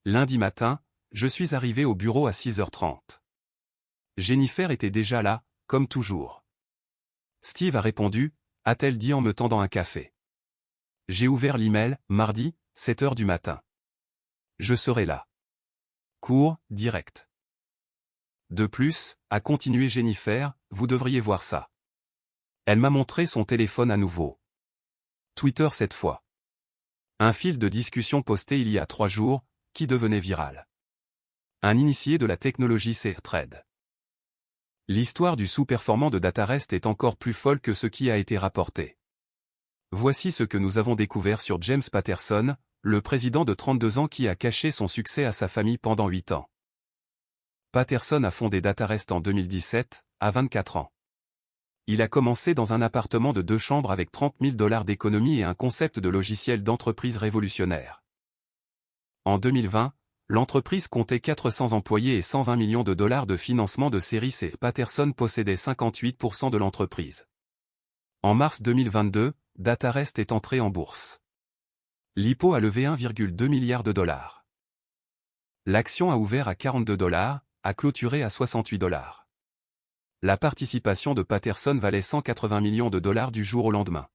Lundi matin, je suis arrivé au bureau à 6h30. Jennifer était déjà là, comme toujours. Steve a répondu, a-t-elle dit en me tendant un café. J'ai ouvert l'email, mardi, 7 heures du matin. Je serai là. Court, direct. De plus, a continué Jennifer, vous devriez voir ça. Elle m'a montré son téléphone à nouveau. Twitter cette fois. Un fil de discussion posté il y a 3 jours, qui devenait viral. Un initié de la technologie CRTrade. L'histoire du sous-performant de DataRest est encore plus folle que ce qui a été rapporté. Voici ce que nous avons découvert sur James Patterson, le président de 32 ans qui a caché son succès à sa famille pendant 8 ans. Patterson a fondé DataRest en 2017, à 24 ans. Il a commencé dans un appartement de 2 chambres avec $30 000 d'économie et un concept de logiciel d'entreprise révolutionnaire. En 2020, l'entreprise comptait 400 employés et $120 millions de financement de série C. Patterson possédait 58% de l'entreprise. En mars 2022, DataRest est entré en bourse. L'IPO a levé $1,2 milliard. L'action a ouvert à $42, a clôturé à $68. La participation de Patterson valait $180 millions du jour au lendemain.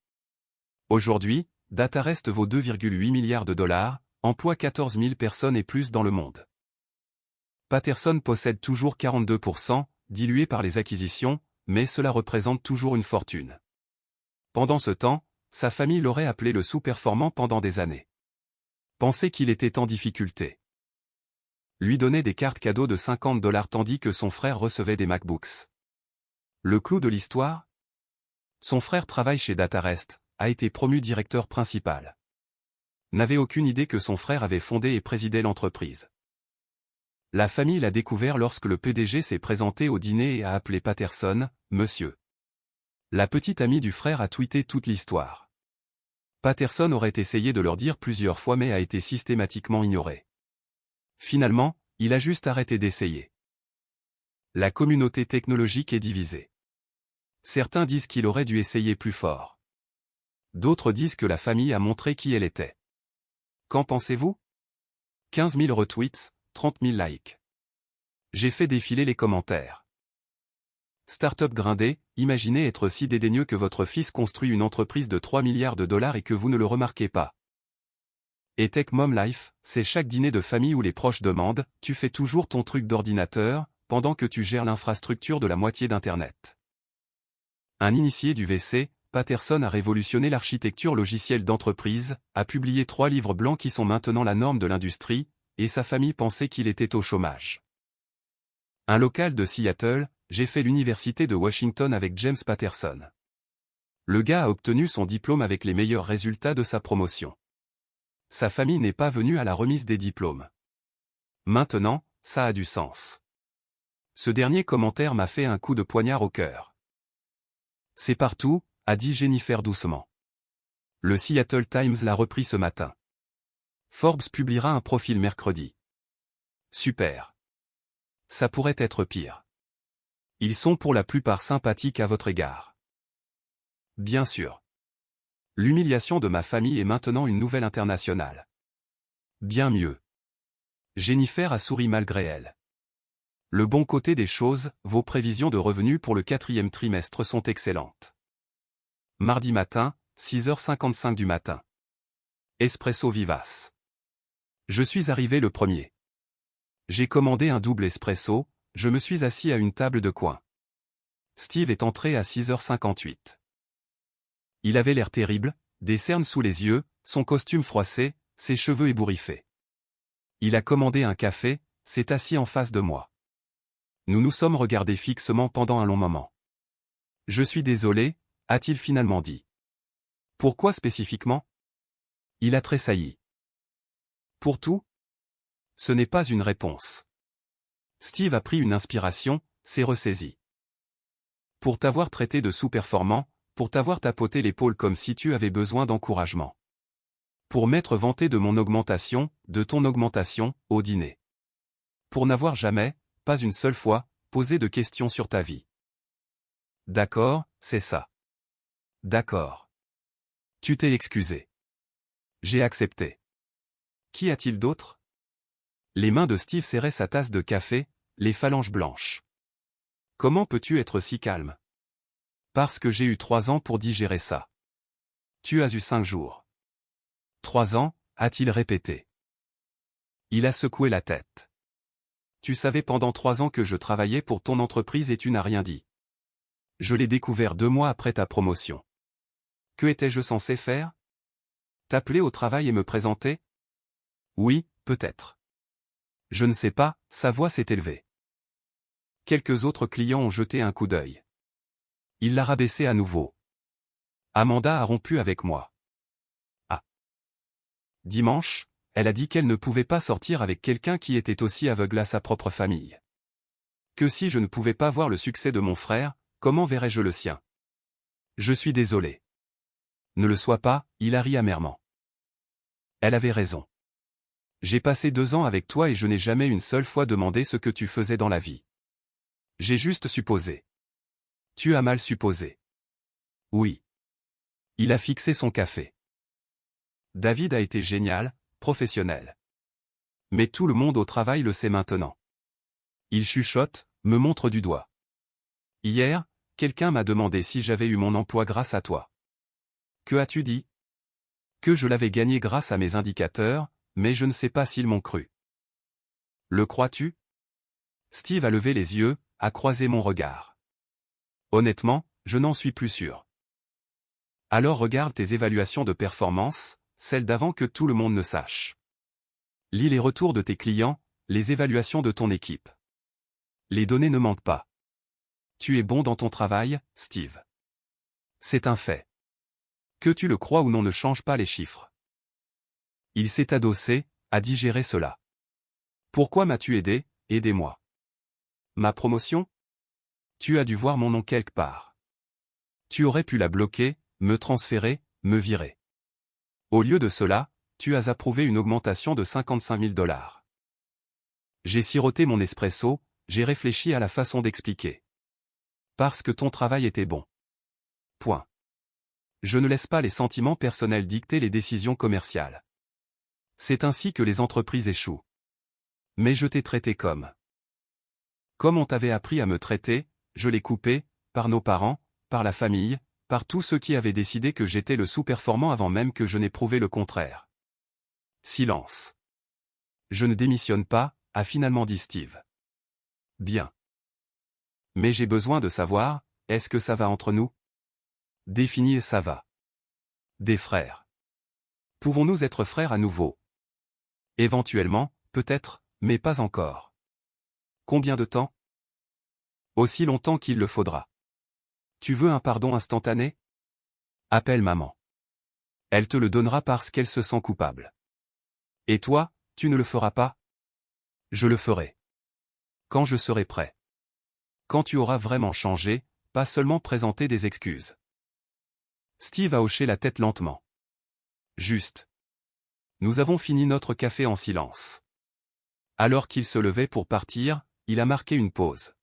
Aujourd'hui, DataRest vaut $2,8 milliards, emploie 14 000 personnes et plus dans le monde. Patterson possède toujours 42%, dilué par les acquisitions, mais cela représente toujours une fortune. Pendant ce temps, sa famille l'aurait appelé le sous-performant pendant des années. Pensait qu'il était en difficulté. Lui donnait des cartes cadeaux de $50 tandis que son frère recevait des MacBooks. Le clou de l'histoire ? Son frère travaille chez DataRest, a été promu directeur principal. N'avait aucune idée que son frère avait fondé et présidé l'entreprise. La famille l'a découvert lorsque le PDG s'est présenté au dîner et a appelé Patterson, « Monsieur ». La petite amie du frère a tweeté toute l'histoire. Patterson aurait essayé de leur dire plusieurs fois mais a été systématiquement ignoré. Finalement, il a juste arrêté d'essayer. La communauté technologique est divisée. Certains disent qu'il aurait dû essayer plus fort. D'autres disent que la famille a montré qui elle était. Qu'en pensez-vous ? 15 000 retweets, 30 000 likes. J'ai fait défiler les commentaires. Startup grindé, imaginez être si dédaigneux que votre fils construit une entreprise de 3 milliards de dollars et que vous ne le remarquez pas. Et Tech Mom Life, c'est chaque dîner de famille où les proches demandent « Tu fais toujours ton truc d'ordinateur ?» pendant que tu gères l'infrastructure de la moitié d'Internet. Un initié du VC, Patterson a révolutionné l'architecture logicielle d'entreprise, a publié 3 livres blancs qui sont maintenant la norme de l'industrie, et sa famille pensait qu'il était au chômage. Un local de Seattle, j'ai fait l'université de Washington avec James Patterson. Le gars a obtenu son diplôme avec les meilleurs résultats de sa promotion. Sa famille n'est pas venue à la remise des diplômes. Maintenant, ça a du sens. Ce dernier commentaire m'a fait un coup de poignard au cœur. C'est partout, a dit Jennifer doucement. Le Seattle Times l'a repris ce matin. Forbes publiera un profil mercredi. Super. Ça pourrait être pire. Ils sont pour la plupart sympathiques à votre égard. Bien sûr. L'humiliation de ma famille est maintenant une nouvelle internationale. Bien mieux. Jennifer a souri malgré elle. Le bon côté des choses, vos prévisions de revenus pour le 4e trimestre sont excellentes. Mardi matin, 6h55 du matin. Espresso vivace. Je suis arrivé le premier. J'ai commandé un double espresso, je me suis assis à une table de coin. Steve est entré à 6h58. Il avait l'air terrible, des cernes sous les yeux, son costume froissé, ses cheveux ébouriffés. Il a commandé un café, s'est assis en face de moi. Nous nous sommes regardés fixement pendant un long moment. Je suis désolé, a-t-il finalement dit. Pourquoi spécifiquement? Il a tressailli. Pour tout? Ce n'est pas une réponse. Steve a pris une inspiration, s'est ressaisi. Pour t'avoir traité de sous-performant, pour t'avoir tapoté l'épaule comme si tu avais besoin d'encouragement. Pour m'être vanté de mon augmentation, de ton augmentation, au dîner. Pour n'avoir jamais, pas une seule fois, posé de questions sur ta vie. D'accord, c'est ça. D'accord. Tu t'es excusé. J'ai accepté. Qu'y a-t-il d'autre? Les mains de Steve serraient sa tasse de café, les phalanges blanches. Comment peux-tu être si calme? Parce que j'ai eu 3 ans pour digérer ça. Tu as eu 5 jours. 3 ans, a-t-il répété. Il a secoué la tête. Tu savais pendant 3 ans que je travaillais pour ton entreprise et tu n'as rien dit. Je l'ai découvert 2 mois après ta promotion. Que étais-je censé faire? T'appeler au travail et me présenter? Oui, peut-être. Je ne sais pas, sa voix s'est élevée. Quelques autres clients ont jeté un coup d'œil. Il l'a rabaissé à nouveau. Amanda a rompu avec moi. Ah. Dimanche, elle a dit qu'elle ne pouvait pas sortir avec quelqu'un qui était aussi aveugle à sa propre famille. Que si je ne pouvais pas voir le succès de mon frère, comment verrais-je le sien? Je suis désolé. Ne le sois pas, il a ri amèrement. Elle avait raison. J'ai passé 2 ans avec toi et je n'ai jamais une seule fois demandé ce que tu faisais dans la vie. J'ai juste supposé. Tu as mal supposé. Oui. Il a fixé son café. David a été génial, professionnel. Mais tout le monde au travail le sait maintenant. Il chuchote, me montre du doigt. Hier, quelqu'un m'a demandé si j'avais eu mon emploi grâce à toi. Que as-tu dit? Que je l'avais gagné grâce à mes indicateurs, mais je ne sais pas s'ils m'ont cru. Le crois-tu? Steve a levé les yeux, a croisé mon regard. Honnêtement, je n'en suis plus sûr. Alors regarde tes évaluations de performance, celles d'avant que tout le monde ne sache. Lis les retours de tes clients, les évaluations de ton équipe. Les données ne mentent pas. Tu es bon dans ton travail, Steve. C'est un fait. Que tu le crois ou non ne change pas les chiffres. Il s'est adossé, a digéré cela. Pourquoi m'as-tu aidé? Aidez-moi. Ma promotion? Tu as dû voir mon nom quelque part. Tu aurais pu la bloquer, me transférer, me virer. Au lieu de cela, tu as approuvé une augmentation de 55 000 $. J'ai siroté mon espresso, j'ai réfléchi à la façon d'expliquer. Parce que ton travail était bon. Point. Je ne laisse pas les sentiments personnels dicter les décisions commerciales. C'est ainsi que les entreprises échouent. Mais je t'ai traité comme Comme on t'avait appris à me traiter, je l'ai coupé, par nos parents, par la famille, par tous ceux qui avaient décidé que j'étais le sous-performant avant même que je n'ai prouvé le contraire. Silence. Je ne démissionne pas, a finalement dit Steve. Bien. Mais j'ai besoin de savoir, est-ce que ça va entre nous? Définis ça va. Des frères. Pouvons-nous être frères à nouveau? Éventuellement, peut-être, mais pas encore. Combien de temps? Aussi longtemps qu'il le faudra. Tu veux un pardon instantané? Appelle maman. Elle te le donnera parce qu'elle se sent coupable. Et toi, tu ne le feras pas? Je le ferai. Quand je serai prêt. Quand tu auras vraiment changé, pas seulement présenter des excuses. Steve a hoché la tête lentement. Juste. Nous avons fini notre café en silence. Alors qu'il se levait pour partir, il a marqué une pause.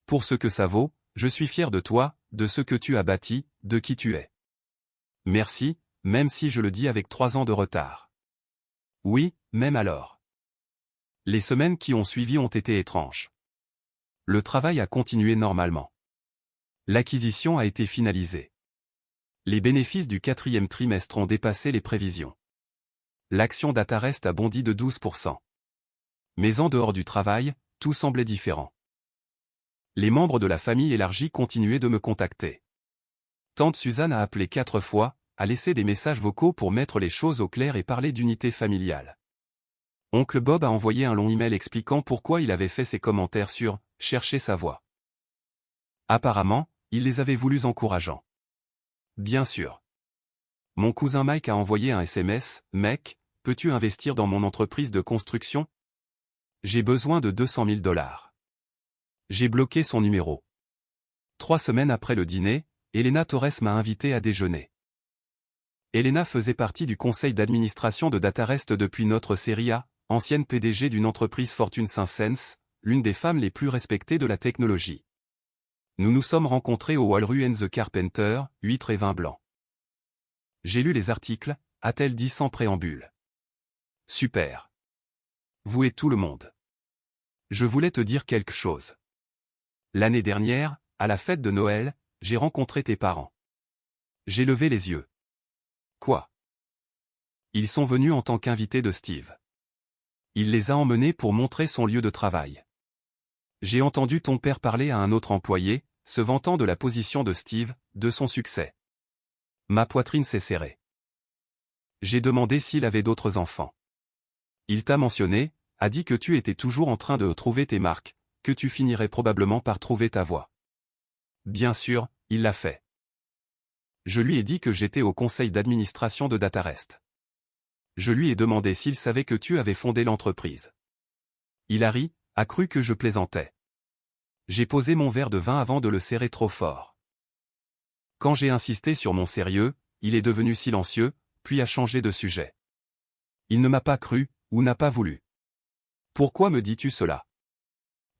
Pour ce que ça vaut, je suis fier de toi, de ce que tu as bâti, de qui tu es. Merci, même si je le dis avec 3 ans de retard. Oui, même alors. Les semaines qui ont suivi ont été étranges. Le travail a continué normalement. L'acquisition a été finalisée. Les bénéfices du 4e trimestre ont dépassé les prévisions. L'action DataRest a bondi de 12%. Mais en dehors du travail, tout semblait différent. Les membres de la famille élargie continuaient de me contacter. Tante Suzanne a appelé 4 fois, a laissé des messages vocaux pour mettre les choses au clair et parler d'unité familiale. Oncle Bob a envoyé un long email expliquant pourquoi il avait fait ses commentaires sur « chercher sa voie ». Apparemment, il les avait voulus encourageants. Bien sûr. Mon cousin Mike a envoyé un SMS, « Mec, peux-tu investir dans mon entreprise de construction? J'ai besoin de 200 000 $. J'ai bloqué son numéro. 3 semaines après le dîner, Elena Torres m'a invité à déjeuner. Elena faisait partie du conseil d'administration de DataRest depuis notre série A, ancienne PDG d'une entreprise Fortune 500, l'une des femmes les plus respectées de la technologie. Nous nous sommes rencontrés au Walrus and the Carpenter, huîtres et vin blanc. J'ai lu les articles, a-t-elle dit sans préambule. Super. Vous et tout le monde. Je voulais te dire quelque chose. L'année dernière, à la fête de Noël, j'ai rencontré tes parents. J'ai levé les yeux. Quoi? Ils sont venus en tant qu'invités de Steve. Il les a emmenés pour montrer son lieu de travail. J'ai entendu ton père parler à un autre employé, se vantant de la position de Steve, de son succès. Ma poitrine s'est serrée. J'ai demandé s'il avait d'autres enfants. Il t'a mentionné, a dit que tu étais toujours en train de trouver tes marques, que tu finirais probablement par trouver ta voie. Bien sûr, il l'a fait. Je lui ai dit que j'étais au conseil d'administration de DataRest. Je lui ai demandé s'il savait que tu avais fondé l'entreprise. Il a ri, a cru que je plaisantais. J'ai posé mon verre de vin avant de le serrer trop fort. Quand j'ai insisté sur mon sérieux, il est devenu silencieux, puis a changé de sujet. Il ne m'a pas cru, ou n'a pas voulu. Pourquoi me dis-tu cela?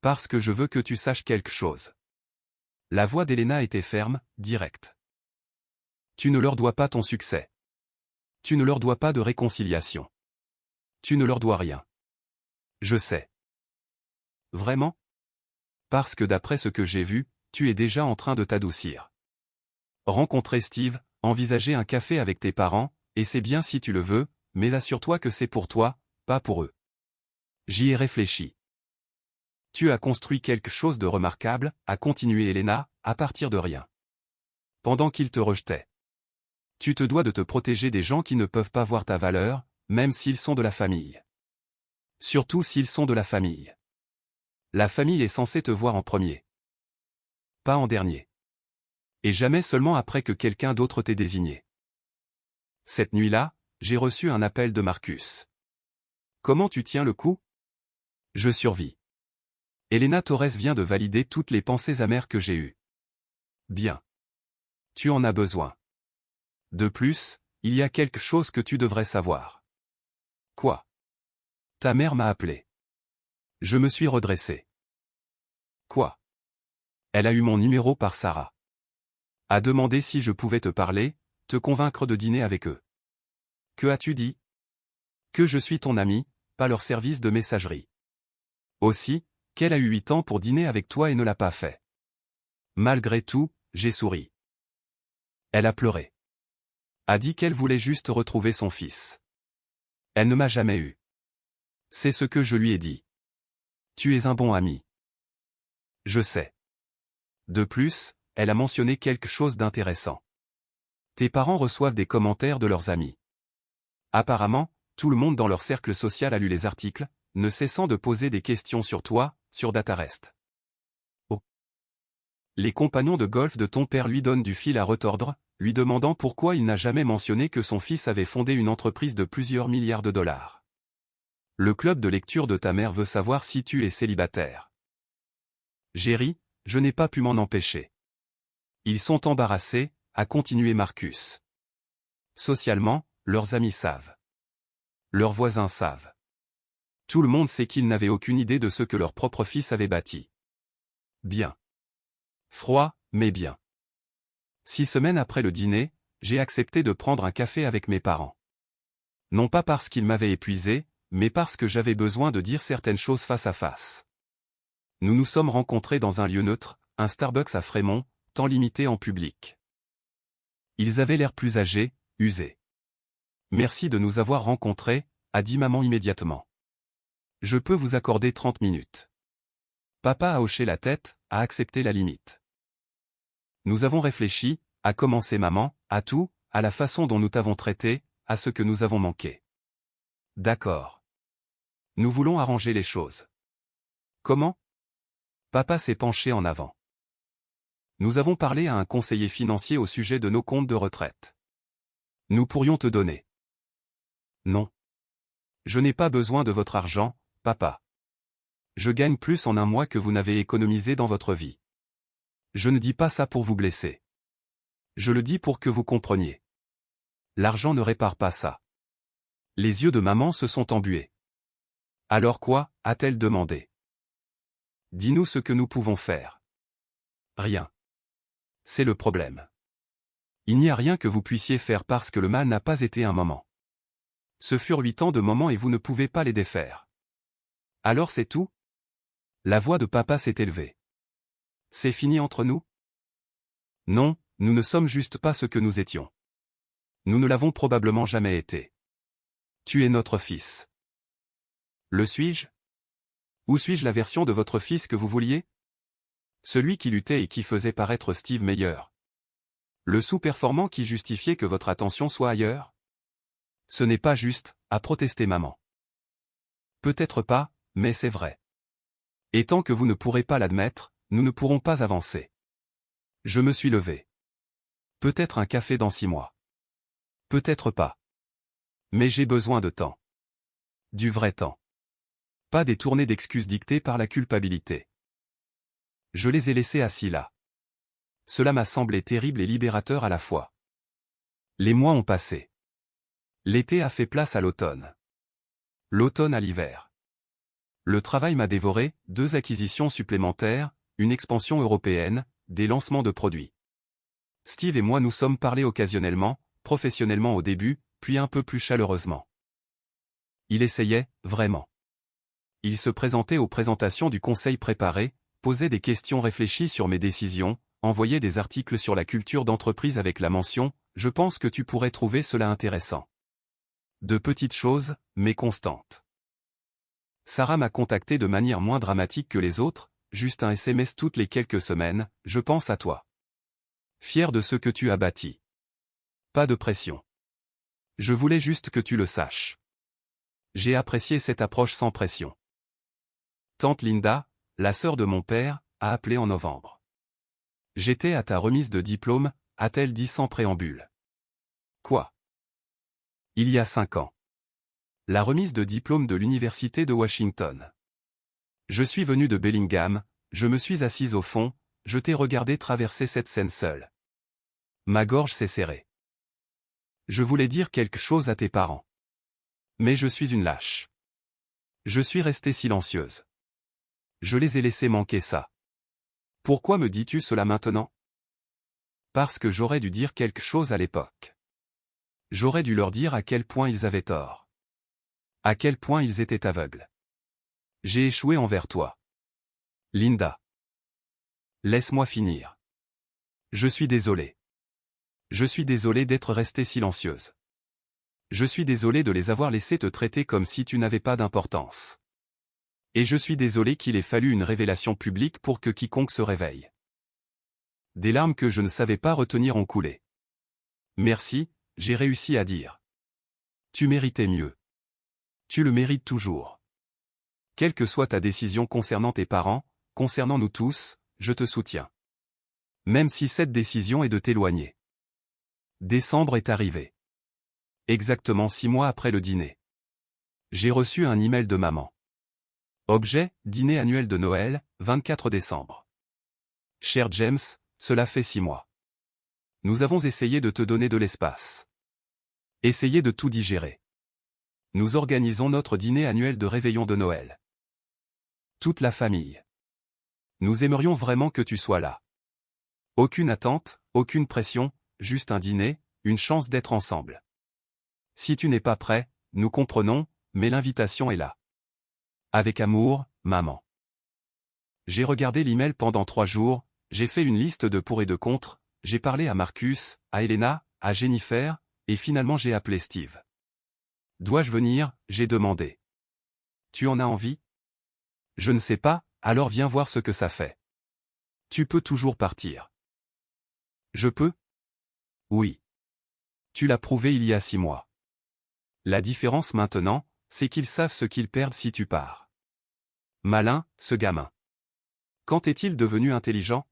Parce que je veux que tu saches quelque chose. La voix d'Elena était ferme, directe. Tu ne leur dois pas ton succès. Tu ne leur dois pas de réconciliation. Tu ne leur dois rien. Je sais. Vraiment? Parce que d'après ce que j'ai vu, tu es déjà en train de t'adoucir. Rencontrer Steve, envisager un café avec tes parents, et c'est bien si tu le veux, mais assure-toi que c'est pour toi, pas pour eux. J'y ai réfléchi. Tu as construit quelque chose de remarquable, a continué Elena, à partir de rien. Pendant qu'ils te rejetaient. Tu te dois de te protéger des gens qui ne peuvent pas voir ta valeur, même s'ils sont de la famille. Surtout s'ils sont de la famille. La famille est censée te voir en premier. Pas en dernier. Et jamais seulement après que quelqu'un d'autre t'ait désigné. Cette nuit-là, j'ai reçu un appel de Marcus. Comment tu tiens le coup? Je survis. Elena Torres vient de valider toutes les pensées amères que j'ai eues. Bien. Tu en as besoin. De plus, il y a quelque chose que tu devrais savoir. Quoi? Ta mère m'a appelé. Je me suis redressé. Quoi? Elle a eu mon numéro par Sarah. A demandé si je pouvais te parler, te convaincre de dîner avec eux. Que as-tu dit? Que je suis ton ami, pas leur service de messagerie. Aussi, qu'elle a eu 8 ans pour dîner avec toi et ne l'a pas fait. Malgré tout, j'ai souri. Elle a pleuré. A dit qu'elle voulait juste retrouver son fils. Elle ne m'a jamais eu. C'est ce que je lui ai dit. Tu es un bon ami. Je sais. De plus, elle a mentionné quelque chose d'intéressant. Tes parents reçoivent des commentaires de leurs amis. Apparemment, tout le monde dans leur cercle social a lu les articles, ne cessant de poser des questions sur toi, sur Datarest. Oh. Les compagnons de golf de ton père lui donnent du fil à retordre, lui demandant pourquoi il n'a jamais mentionné que son fils avait fondé une entreprise de plusieurs milliards de dollars. Le club de lecture de ta mère veut savoir si tu es célibataire. J'ai ri, je n'ai pas pu m'en empêcher. Ils sont embarrassés, a continué Marcus. Socialement, leurs amis savent. Leurs voisins savent. Tout le monde sait qu'ils n'avaient aucune idée de ce que leur propre fils avait bâti. Bien. Froid, mais bien. 6 semaines après le dîner, j'ai accepté de prendre un café avec mes parents. Non pas parce qu'ils m'avaient épuisé, mais parce que j'avais besoin de dire certaines choses face à face. Nous nous sommes rencontrés dans un lieu neutre, un Starbucks à Fremont, temps limité en public. Ils avaient l'air plus âgés, usés. Merci de nous avoir rencontrés, a dit maman immédiatement. Je peux vous accorder 30 minutes. Papa a hoché la tête, a accepté la limite. Nous avons réfléchi, a commencé maman, à tout, à la façon dont nous t'avons traité, à ce que nous avons manqué. D'accord. Nous voulons arranger les choses. Comment? Papa s'est penché en avant. Nous avons parlé à un conseiller financier au sujet de nos comptes de retraite. Nous pourrions te donner. Non. Je n'ai pas besoin de votre argent, papa. Je gagne plus en un mois que vous n'avez économisé dans votre vie. Je ne dis pas ça pour vous blesser. Je le dis pour que vous compreniez. L'argent ne répare pas ça. Les yeux de maman se sont embués. Alors quoi, a-t-elle demandé. Dis-nous ce que nous pouvons faire. Rien. C'est le problème. Il n'y a rien que vous puissiez faire parce que le mal n'a pas été un moment. Ce furent 8 ans de moments et vous ne pouvez pas les défaire. Alors c'est tout? La voix de papa s'est élevée. C'est fini entre nous? Non, nous ne sommes juste pas ce que nous étions. Nous ne l'avons probablement jamais été. Tu es notre fils. Le suis-je? Ou suis-je la version de votre fils que vous vouliez? Celui qui luttait et qui faisait paraître Steve meilleur. Le sous-performant qui justifiait que votre attention soit ailleurs? Ce n'est pas juste, a protesté maman. Peut-être pas, mais c'est vrai. Et tant que vous ne pourrez pas l'admettre, nous ne pourrons pas avancer. Je me suis levé. Peut-être un café dans 6 mois. Peut-être pas. Mais j'ai besoin de temps. Du vrai temps. Pas des tournées d'excuses dictées par la culpabilité. Je les ai laissés assis là. Cela m'a semblé terrible et libérateur à la fois. Les mois ont passé. L'été a fait place à l'automne. L'automne à l'hiver. Le travail m'a dévoré, 2 acquisitions supplémentaires, une expansion européenne, des lancements de produits. Steve et moi nous sommes parlé occasionnellement, professionnellement au début, puis un peu plus chaleureusement. Il essayait, vraiment. Il se présentait aux présentations du conseil préparé, posait des questions réfléchies sur mes décisions, envoyait des articles sur la culture d'entreprise avec la mention « Je pense que tu pourrais trouver cela intéressant ». De petites choses, mais constantes. Sarah m'a contacté de manière moins dramatique que les autres, juste un SMS toutes les quelques semaines, « Je pense à toi. Fier de ce que tu as bâti. » Pas de pression. Je voulais juste que tu le saches. J'ai apprécié cette approche sans pression. Tante Linda, la sœur de mon père, a appelé en novembre. J'étais à ta remise de diplôme, a-t-elle dit sans préambule. Quoi? Il y a 5 ans. La remise de diplôme de l'Université de Washington. Je suis venu de Bellingham, je me suis assise au fond, je t'ai regardé traverser cette scène seule. Ma gorge s'est serrée. Je voulais dire quelque chose à tes parents. Mais je suis une lâche. Je suis restée silencieuse. Je les ai laissés manquer ça. Pourquoi me dis-tu cela maintenant? Parce que j'aurais dû dire quelque chose à l'époque. J'aurais dû leur dire à quel point ils avaient tort. À quel point ils étaient aveugles. J'ai échoué envers toi. Linda. Laisse-moi finir. Je suis désolé. Je suis désolé d'être restée silencieuse. Je suis désolé de les avoir laissés te traiter comme si tu n'avais pas d'importance. Et je suis désolé qu'il ait fallu une révélation publique pour que quiconque se réveille. Des larmes que je ne savais pas retenir ont coulé. Merci, j'ai réussi à dire. Tu méritais mieux. Tu le mérites toujours. Quelle que soit ta décision concernant tes parents, concernant nous tous, je te soutiens. Même si cette décision est de t'éloigner. Décembre est arrivé. Exactement 6 mois après le dîner. J'ai reçu un email de maman. Objet, dîner annuel de Noël, 24 décembre. Cher James, cela fait 6 mois. Nous avons essayé de te donner de l'espace. Essayez de tout digérer. Nous organisons notre dîner annuel de réveillon de Noël. Toute la famille. Nous aimerions vraiment que tu sois là. Aucune attente, aucune pression, juste un dîner, une chance d'être ensemble. Si tu n'es pas prêt, nous comprenons, mais l'invitation est là. Avec amour, maman. J'ai regardé l'email pendant 3 jours, j'ai fait une liste de pour et de contre, j'ai parlé à Marcus, à Elena, à Jennifer, et finalement j'ai appelé Steve. Dois-je venir, j'ai demandé. Tu en as envie? Je ne sais pas, alors viens voir ce que ça fait. Tu peux toujours partir. Je peux? Oui. Tu l'as prouvé il y a 6 mois. La différence maintenant, c'est qu'ils savent ce qu'ils perdent si tu pars. Malin, ce gamin. Quand est-il devenu intelligent?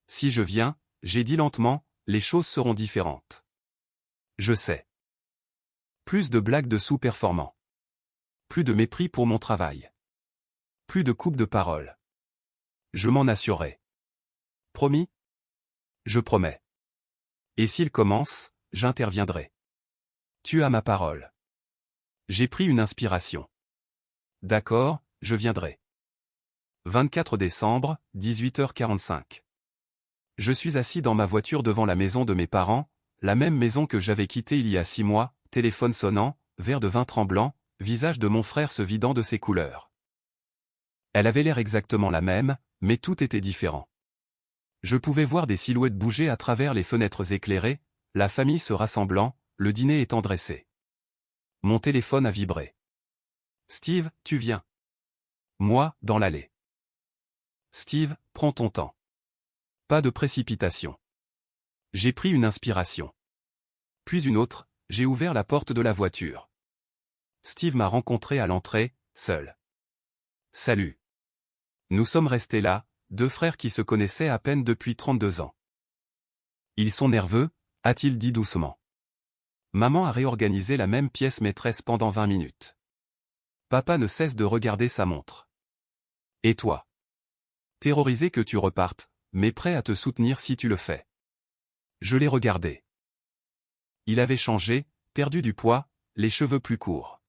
Si je viens, j'ai dit lentement, les choses seront différentes. Je sais. Plus de blagues de sous-performants. Plus de mépris pour mon travail. Plus de coupes de parole. Je m'en assurerai. Promis? Je promets. Et s'il commence, j'interviendrai. Tu as ma parole. J'ai pris une inspiration. D'accord, je viendrai. 24 décembre, 18h45. Je suis assis dans ma voiture devant la maison de mes parents, la même maison que j'avais quittée il y a 6 mois, téléphone sonnant, verre de vin tremblant, visage de mon frère se vidant de ses couleurs. Elle avait l'air exactement la même, mais tout était différent. Je pouvais voir des silhouettes bouger à travers les fenêtres éclairées, la famille se rassemblant, le dîner étant dressé. Mon téléphone a vibré. Steve, tu viens. Moi, dans l'allée. Steve, prends ton temps. Pas de précipitation. J'ai pris une inspiration. Puis une autre, j'ai ouvert la porte de la voiture. Steve m'a rencontré à l'entrée, seul. Salut. Nous sommes restés là, 2 frères qui se connaissaient à peine depuis 32 ans. Ils sont nerveux, a-t-il dit doucement. Maman a réorganisé la même pièce maîtresse pendant 20 minutes. Papa ne cesse de regarder sa montre. Et toi? Terrorisé que tu repartes, mais prêt à te soutenir si tu le fais. Je l'ai regardé. Il avait changé, perdu du poids, les cheveux plus courts.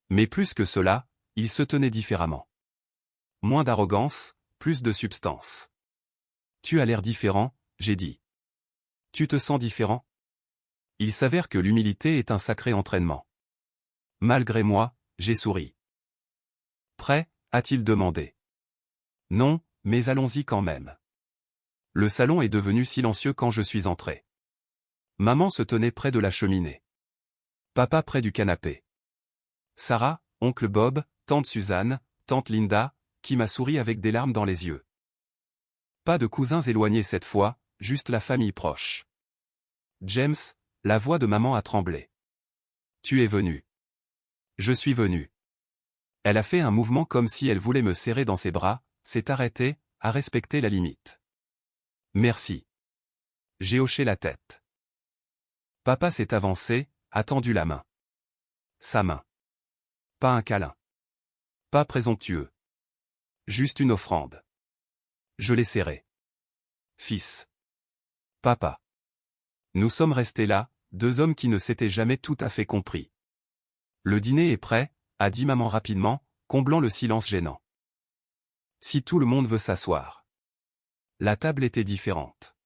Mais plus que cela, il se tenait différemment. Moins d'arrogance, plus de substance. Tu as l'air différent, j'ai dit. Tu te sens différent? Il s'avère que l'humilité est un sacré entraînement. Malgré moi, j'ai souri. Prêt, a-t-il demandé. Non, mais allons-y quand même. Le salon est devenu silencieux quand je suis entré. Maman se tenait près de la cheminée. Papa près du canapé. Sarah, oncle Bob, tante Suzanne, tante Linda, qui m'a souri avec des larmes dans les yeux. Pas de cousins éloignés cette fois, juste la famille proche. James, la voix de maman a tremblé. Tu es venu. Je suis venu. Elle a fait un mouvement comme si elle voulait me serrer dans ses bras, s'est arrêtée, a respecté la limite. Merci. J'ai hoché la tête. Papa s'est avancé, a tendu la main. Sa main. Pas un câlin. Pas présomptueux. Juste une offrande. Je l'ai serré. Fils. Papa. Nous sommes restés là, 2 hommes qui ne s'étaient jamais tout à fait compris. Le dîner est prêt, a dit maman rapidement, comblant le silence gênant. Si tout le monde veut s'asseoir. La table était différente.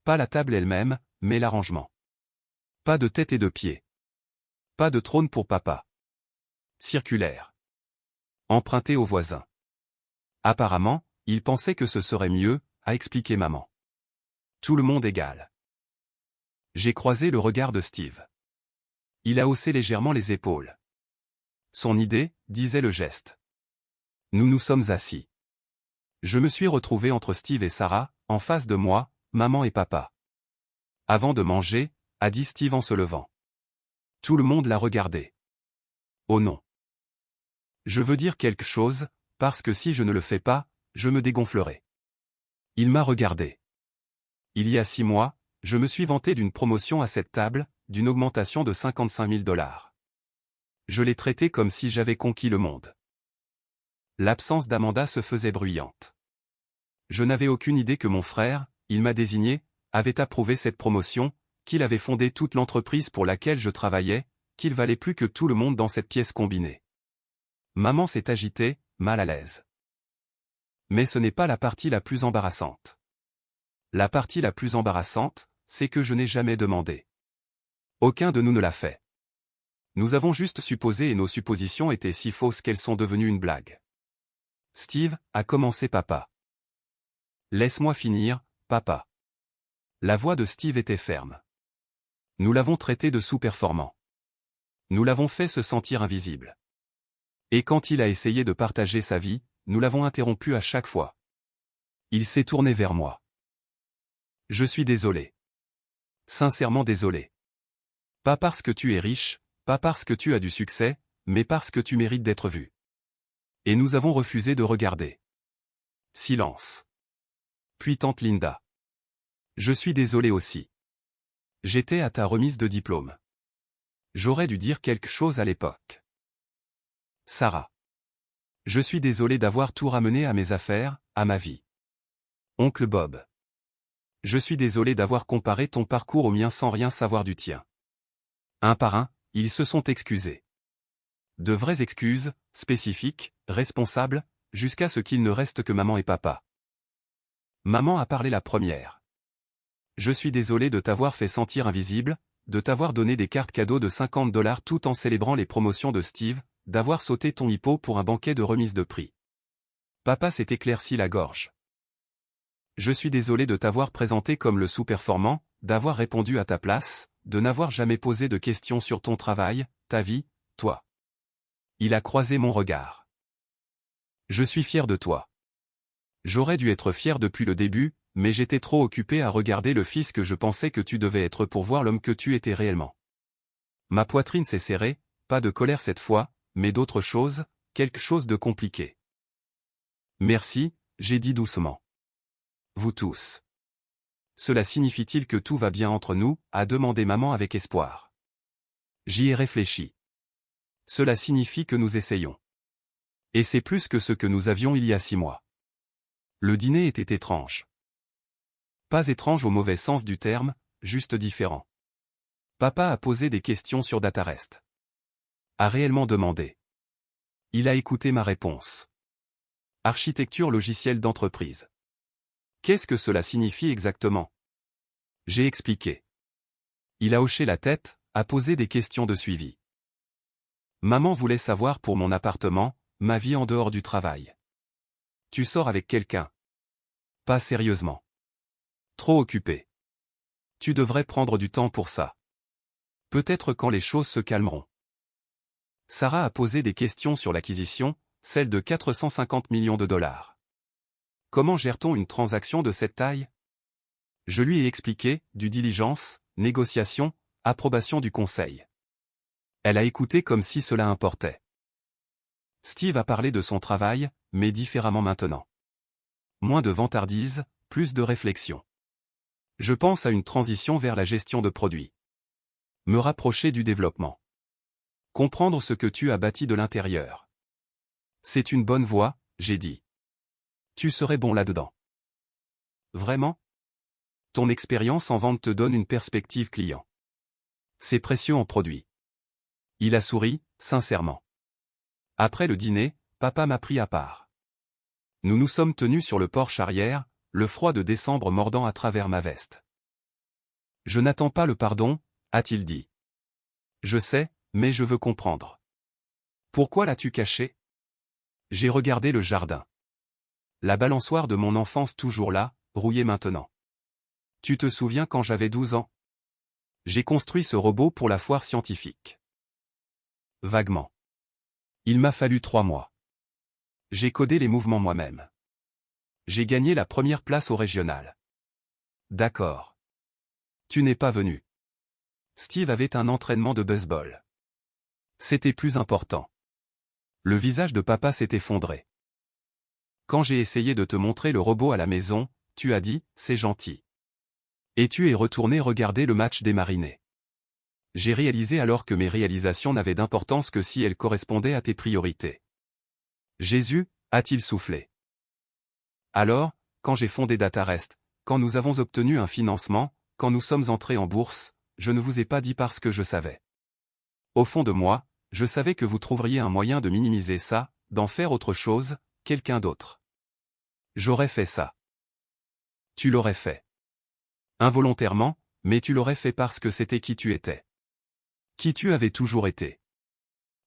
Pas la table elle-même, mais l'arrangement. Pas de tête et de pied. Pas de trône pour papa. Circulaire. Emprunté aux voisins. Apparemment, il pensait que ce serait mieux, a expliqué maman. Tout le monde égal. J'ai croisé le regard de Steve. Il a haussé légèrement les épaules. Son idée, disait le geste. Nous nous sommes assis. Je me suis retrouvé entre Steve et Sarah, en face de moi, maman et papa. Avant de manger, a dit Steve en se levant. Tout le monde l'a regardé. Oh non. Je veux dire quelque chose, parce que si je ne le fais pas, je me dégonflerai. Il m'a regardé. Il y a 6 mois, je me suis vanté d'une promotion à cette table, d'une augmentation de 55 000 $. Je l'ai traité comme si j'avais conquis le monde. L'absence d'Amanda se faisait bruyante. Je n'avais aucune idée que mon frère, il m'a désigné, avait approuvé cette promotion, qu'il avait fondé toute l'entreprise pour laquelle je travaillais, qu'il valait plus que tout le monde dans cette pièce combinée. Maman s'est agitée, mal à l'aise. Mais ce n'est pas la partie la plus embarrassante. La partie la plus embarrassante, c'est que je n'ai jamais demandé. Aucun de nous ne l'a fait. Nous avons juste supposé et nos suppositions étaient si fausses qu'elles sont devenues une blague. Steve, a commencé papa. Laisse-moi finir, papa. La voix de Steve était ferme. Nous l'avons traité de sous-performant. Nous l'avons fait se sentir invisible. Et quand il a essayé de partager sa vie, nous l'avons interrompu à chaque fois. Il s'est tourné vers moi. Je suis désolé. Sincèrement désolé. Pas parce que tu es riche, pas parce que tu as du succès, mais parce que tu mérites d'être vu. Et nous avons refusé de regarder. Silence. Puis tante Linda. Je suis désolé aussi. J'étais à ta remise de diplôme. J'aurais dû dire quelque chose à l'époque. Sarah. Je suis désolé d'avoir tout ramené à mes affaires, à ma vie. Oncle Bob. Je suis désolé d'avoir comparé ton parcours au mien sans rien savoir du tien. Un par un, ils se sont excusés. De vraies excuses, spécifiques, responsables, jusqu'à ce qu'il ne reste que maman et papa. Maman a parlé la première. Je suis désolé de t'avoir fait sentir invisible, de t'avoir donné des cartes cadeaux de 50 $ tout en célébrant les promotions de Steve, d'avoir sauté ton hippo pour un banquet de remise de prix. Papa s'est éclairci la gorge. Je suis désolé de t'avoir présenté comme le sous-performant, d'avoir répondu à ta place, de n'avoir jamais posé de questions sur ton travail, ta vie, toi. Il a croisé mon regard. Je suis fier de toi. J'aurais dû être fier depuis le début, mais j'étais trop occupé à regarder le fils que je pensais que tu devais être pour voir l'homme que tu étais réellement. Ma poitrine s'est serrée, pas de colère cette fois, mais d'autre chose, quelque chose de compliqué. Merci, j'ai dit doucement. Vous tous. Cela signifie-t-il que tout va bien entre nous, a demandé maman avec espoir. J'y ai réfléchi. Cela signifie que nous essayons. Et c'est plus que ce que nous avions il y a 6 mois. Le dîner était étrange. Pas étrange au mauvais sens du terme, juste différent. Papa a posé des questions sur Datarest. A réellement demandé. Il a écouté ma réponse. Architecture logicielle d'entreprise. Qu'est-ce que cela signifie exactement? J'ai expliqué. Il a hoché la tête, a posé des questions de suivi. Maman voulait savoir pour mon appartement, ma vie en dehors du travail. Tu sors avec quelqu'un? Pas sérieusement. Trop occupé. Tu devrais prendre du temps pour ça. Peut-être quand les choses se calmeront. Sarah a posé des questions sur l'acquisition, celle de 450 millions de $. Comment gère-t-on une transaction de cette taille? Je lui ai expliqué, due diligence, négociation, approbation du conseil. Elle a écouté comme si cela importait. Steve a parlé de son travail, mais différemment maintenant. Moins de vantardise, plus de réflexion. Je pense à une transition vers la gestion de produits. Me rapprocher du développement. Comprendre ce que tu as bâti de l'intérieur. C'est une bonne voie, j'ai dit. Tu serais bon là-dedans. Vraiment? Ton expérience en vente te donne une perspective client. C'est précieux en produit. Il a souri, sincèrement. Après le dîner, papa m'a pris à part. Nous nous sommes tenus sur le porche arrière, le froid de décembre mordant à travers ma veste. Je n'attends pas le pardon, a-t-il dit. Je sais, mais je veux comprendre. Pourquoi l'as-tu caché? J'ai regardé le jardin. La balançoire de mon enfance toujours là, rouillée maintenant. Tu te souviens quand j'avais 12 ans? J'ai construit ce robot pour la foire scientifique. Vaguement. Il m'a fallu 3 mois. J'ai codé les mouvements moi-même. J'ai gagné la première place au régional. D'accord. Tu n'es pas venu. Steve avait un entraînement de baseball. C'était plus important. Le visage de papa s'est effondré. Quand j'ai essayé de te montrer le robot à la maison, tu as dit, c'est gentil. Et tu es retourné regarder le match des Mariners. J'ai réalisé alors que mes réalisations n'avaient d'importance que si elles correspondaient à tes priorités. Jésus, a-t-il soufflé. Alors, quand j'ai fondé DataRest, quand nous avons obtenu un financement, quand nous sommes entrés en bourse, je ne vous ai pas dit parce que je savais. Au fond de moi, je savais que vous trouveriez un moyen de minimiser ça, d'en faire autre chose, quelqu'un d'autre. J'aurais fait ça. Tu l'aurais fait. Involontairement, mais tu l'aurais fait parce que c'était qui tu étais. Qui tu avais toujours été.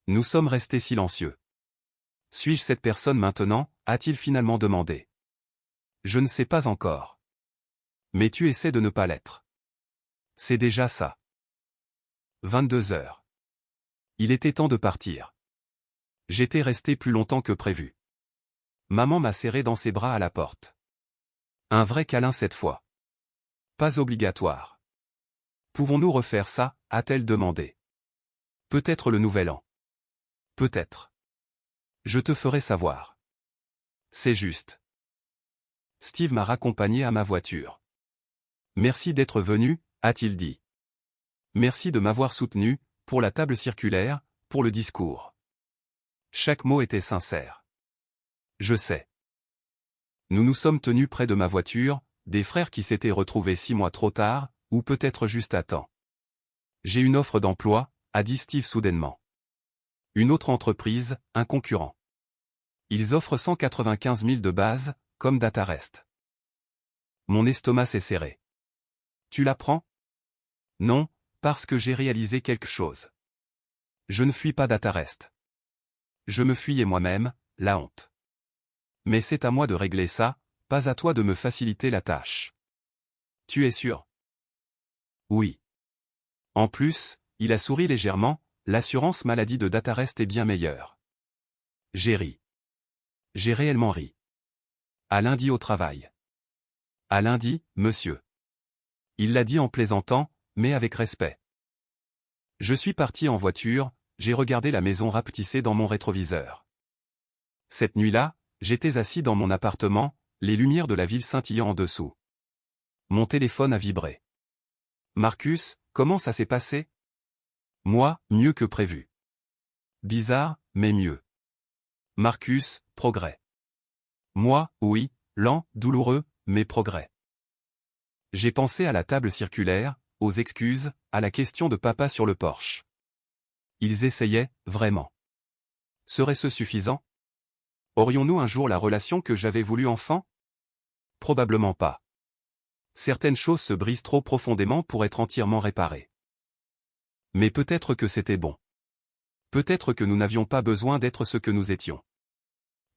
Nous sommes restés silencieux. Suis-je cette personne maintenant, a-t-il finalement demandé. Je ne sais pas encore. Mais tu essaies de ne pas l'être. C'est déjà ça. 22 heures. Il était temps de partir. J'étais resté plus longtemps que prévu. Maman m'a serré dans ses bras à la porte. Un vrai câlin cette fois. Pas obligatoire. Pouvons-nous refaire ça, a-t-elle demandé. Peut-être le nouvel an. Peut-être. Je te ferai savoir. C'est juste. Steve m'a raccompagné à ma voiture. Merci d'être venu, a-t-il dit. Merci de m'avoir soutenu, pour la table circulaire, pour le discours. Chaque mot était sincère. Je sais. Nous nous sommes tenus près de ma voiture, des frères qui s'étaient retrouvés 6 mois trop tard, ou peut-être juste à temps. J'ai une offre d'emploi, a dit Steve soudainement. Une autre entreprise, un concurrent. Ils offrent 195 000 de base, comme DataRest. Mon estomac s'est serré. Tu la prends? Non, parce que j'ai réalisé quelque chose. Je ne fuis pas DataRest. Je me fuyais moi-même, la honte. Mais c'est à moi de régler ça, pas à toi de me faciliter la tâche. Tu es sûr? Oui. En plus, il a souri légèrement, l'assurance maladie de DataRest est bien meilleure. J'ai ri. J'ai réellement ri. À lundi au travail. À lundi, monsieur. Il l'a dit en plaisantant, mais avec respect. Je suis parti en voiture, j'ai regardé la maison rapetissée dans mon rétroviseur. Cette nuit-là, j'étais assis dans mon appartement, les lumières de la ville scintillant en dessous. Mon téléphone a vibré. Marcus, comment ça s'est passé? Moi, mieux que prévu. Bizarre, mais mieux. Marcus, progrès. Moi, oui, lent, douloureux, mais progrès. J'ai pensé à la table circulaire, aux excuses, à la question de papa sur le porche. Ils essayaient, vraiment. Serait-ce suffisant? Aurions-nous un jour la relation que j'avais voulu enfant? Probablement pas. Certaines choses se brisent trop profondément pour être entièrement réparées. Mais peut-être que c'était bon. Peut-être que nous n'avions pas besoin d'être ce que nous étions.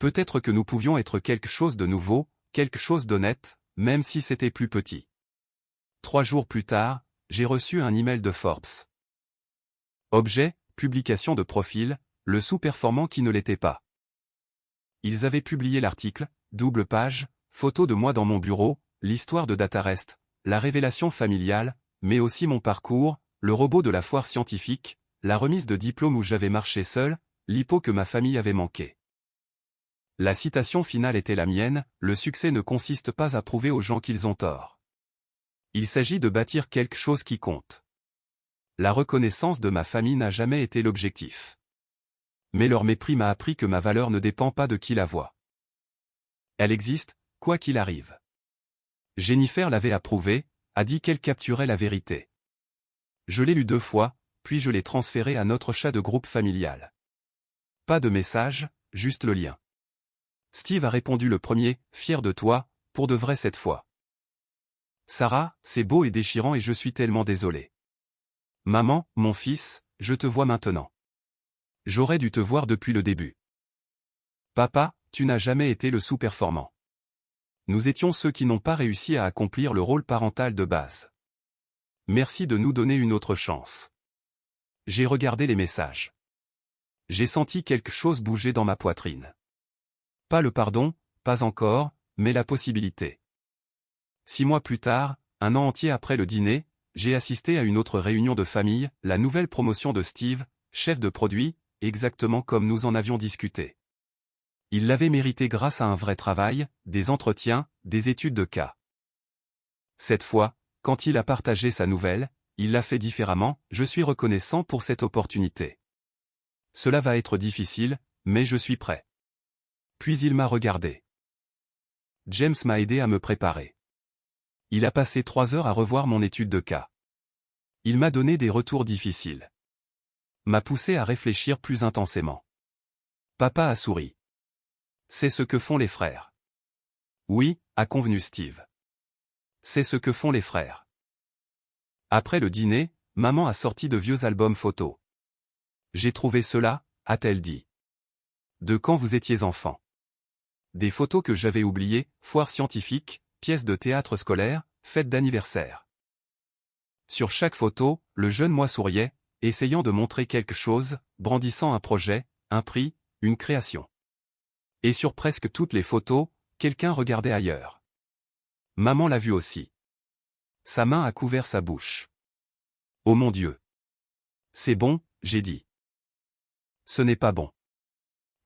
Peut-être que nous pouvions être quelque chose de nouveau, quelque chose d'honnête, même si c'était plus petit. 3 jours plus tard, j'ai reçu un email de Forbes. Objet, publication de profil, le sous-performant qui ne l'était pas. Ils avaient publié l'article, double page, photo de moi dans mon bureau, l'histoire de DataRest, la révélation familiale, mais aussi mon parcours, le robot de la foire scientifique, la remise de diplôme où j'avais marché seul, l'hippo que ma famille avait manqué. La citation finale était la mienne, le succès ne consiste pas à prouver aux gens qu'ils ont tort. Il s'agit de bâtir quelque chose qui compte. La reconnaissance de ma famille n'a jamais été l'objectif. Mais leur mépris m'a appris que ma valeur ne dépend pas de qui la voit. Elle existe, quoi qu'il arrive. Jennifer l'avait approuvé, a dit qu'elle capturait la vérité. Je l'ai lu 2 fois, puis je l'ai transféré à notre chat de groupe familial. Pas de message, juste le lien. Steve a répondu le premier, fier de toi, pour de vrai cette fois. Sarah, c'est beau et déchirant et je suis tellement désolé. Maman, mon fils, je te vois maintenant. J'aurais dû te voir depuis le début. Papa, tu n'as jamais été le sous-performant. Nous étions ceux qui n'ont pas réussi à accomplir le rôle parental de base. Merci de nous donner une autre chance. J'ai regardé les messages. J'ai senti quelque chose bouger dans ma poitrine. Pas le pardon, pas encore, mais la possibilité. 6 mois plus tard, un an entier après le dîner, j'ai assisté à une autre réunion de famille, la nouvelle promotion de Steve, chef de produit, exactement comme nous en avions discuté. Il l'avait mérité grâce à un vrai travail, des entretiens, des études de cas. Cette fois, quand il a partagé sa nouvelle, il l'a fait différemment, je suis reconnaissant pour cette opportunité. Cela va être difficile, mais je suis prêt. Puis il m'a regardé. James m'a aidé à me préparer. Il a passé 3 heures à revoir mon étude de cas. Il m'a donné des retours difficiles. M'a poussé à réfléchir plus intensément. Papa a souri. C'est ce que font les frères. Oui, a convenu Steve. C'est ce que font les frères. Après le dîner, maman a sorti de vieux albums photos. J'ai trouvé cela, a-t-elle dit. De quand vous étiez enfant. Des photos que j'avais oubliées, foire scientifique, pièces de théâtre scolaire, fête d'anniversaire. Sur chaque photo, le jeune moi souriait, essayant de montrer quelque chose, brandissant un projet, un prix, une création. Et sur presque toutes les photos, quelqu'un regardait ailleurs. Maman l'a vu aussi. Sa main a couvert sa bouche. Oh mon Dieu. C'est bon, j'ai dit. Ce n'est pas bon.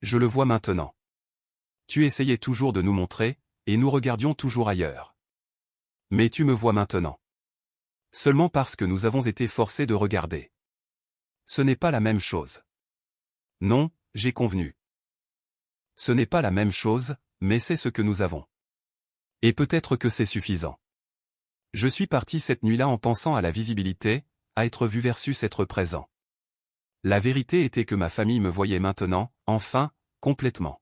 Je le vois maintenant. Tu essayais toujours de nous montrer, et nous regardions toujours ailleurs. Mais tu me vois maintenant. Seulement parce que nous avons été forcés de regarder. Ce n'est pas la même chose. Non, j'ai convenu. Ce n'est pas la même chose, mais c'est ce que nous avons. Et peut-être que c'est suffisant. Je suis parti cette nuit-là en pensant à la visibilité, à être vu versus être présent. La vérité était que ma famille me voyait maintenant, enfin, complètement.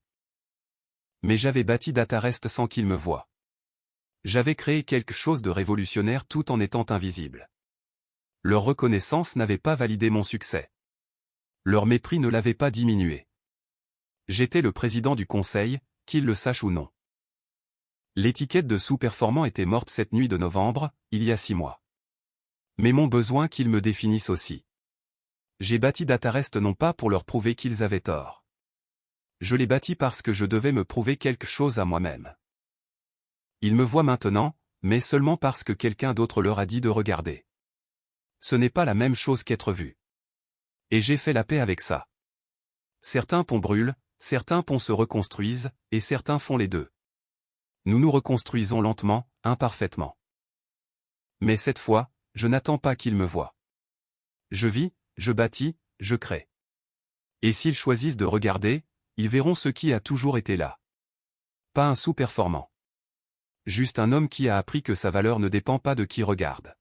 Mais j'avais bâti Datarest sans qu'ils me voient. J'avais créé quelque chose de révolutionnaire tout en étant invisible. Leur reconnaissance n'avait pas validé mon succès. Leur mépris ne l'avait pas diminué. J'étais le président du conseil, qu'ils le sachent ou non. L'étiquette de sous-performant était morte cette nuit de novembre, il y a 6 mois. Mais mon besoin qu'ils me définissent aussi. J'ai bâti Datarest non pas pour leur prouver qu'ils avaient tort. Je l'ai bâti parce que je devais me prouver quelque chose à moi-même. Ils me voient maintenant, mais seulement parce que quelqu'un d'autre leur a dit de regarder. Ce n'est pas la même chose qu'être vu. Et j'ai fait la paix avec ça. Certains ponts brûlent, certains ponts se reconstruisent, et certains font les deux. Nous nous reconstruisons lentement, imparfaitement. Mais cette fois, je n'attends pas qu'ils me voient. Je vis, je bâtis, je crée. Et s'ils choisissent de regarder, ils verront ce qui a toujours été là. Pas un sous-performant. Juste un homme qui a appris que sa valeur ne dépend pas de qui regarde.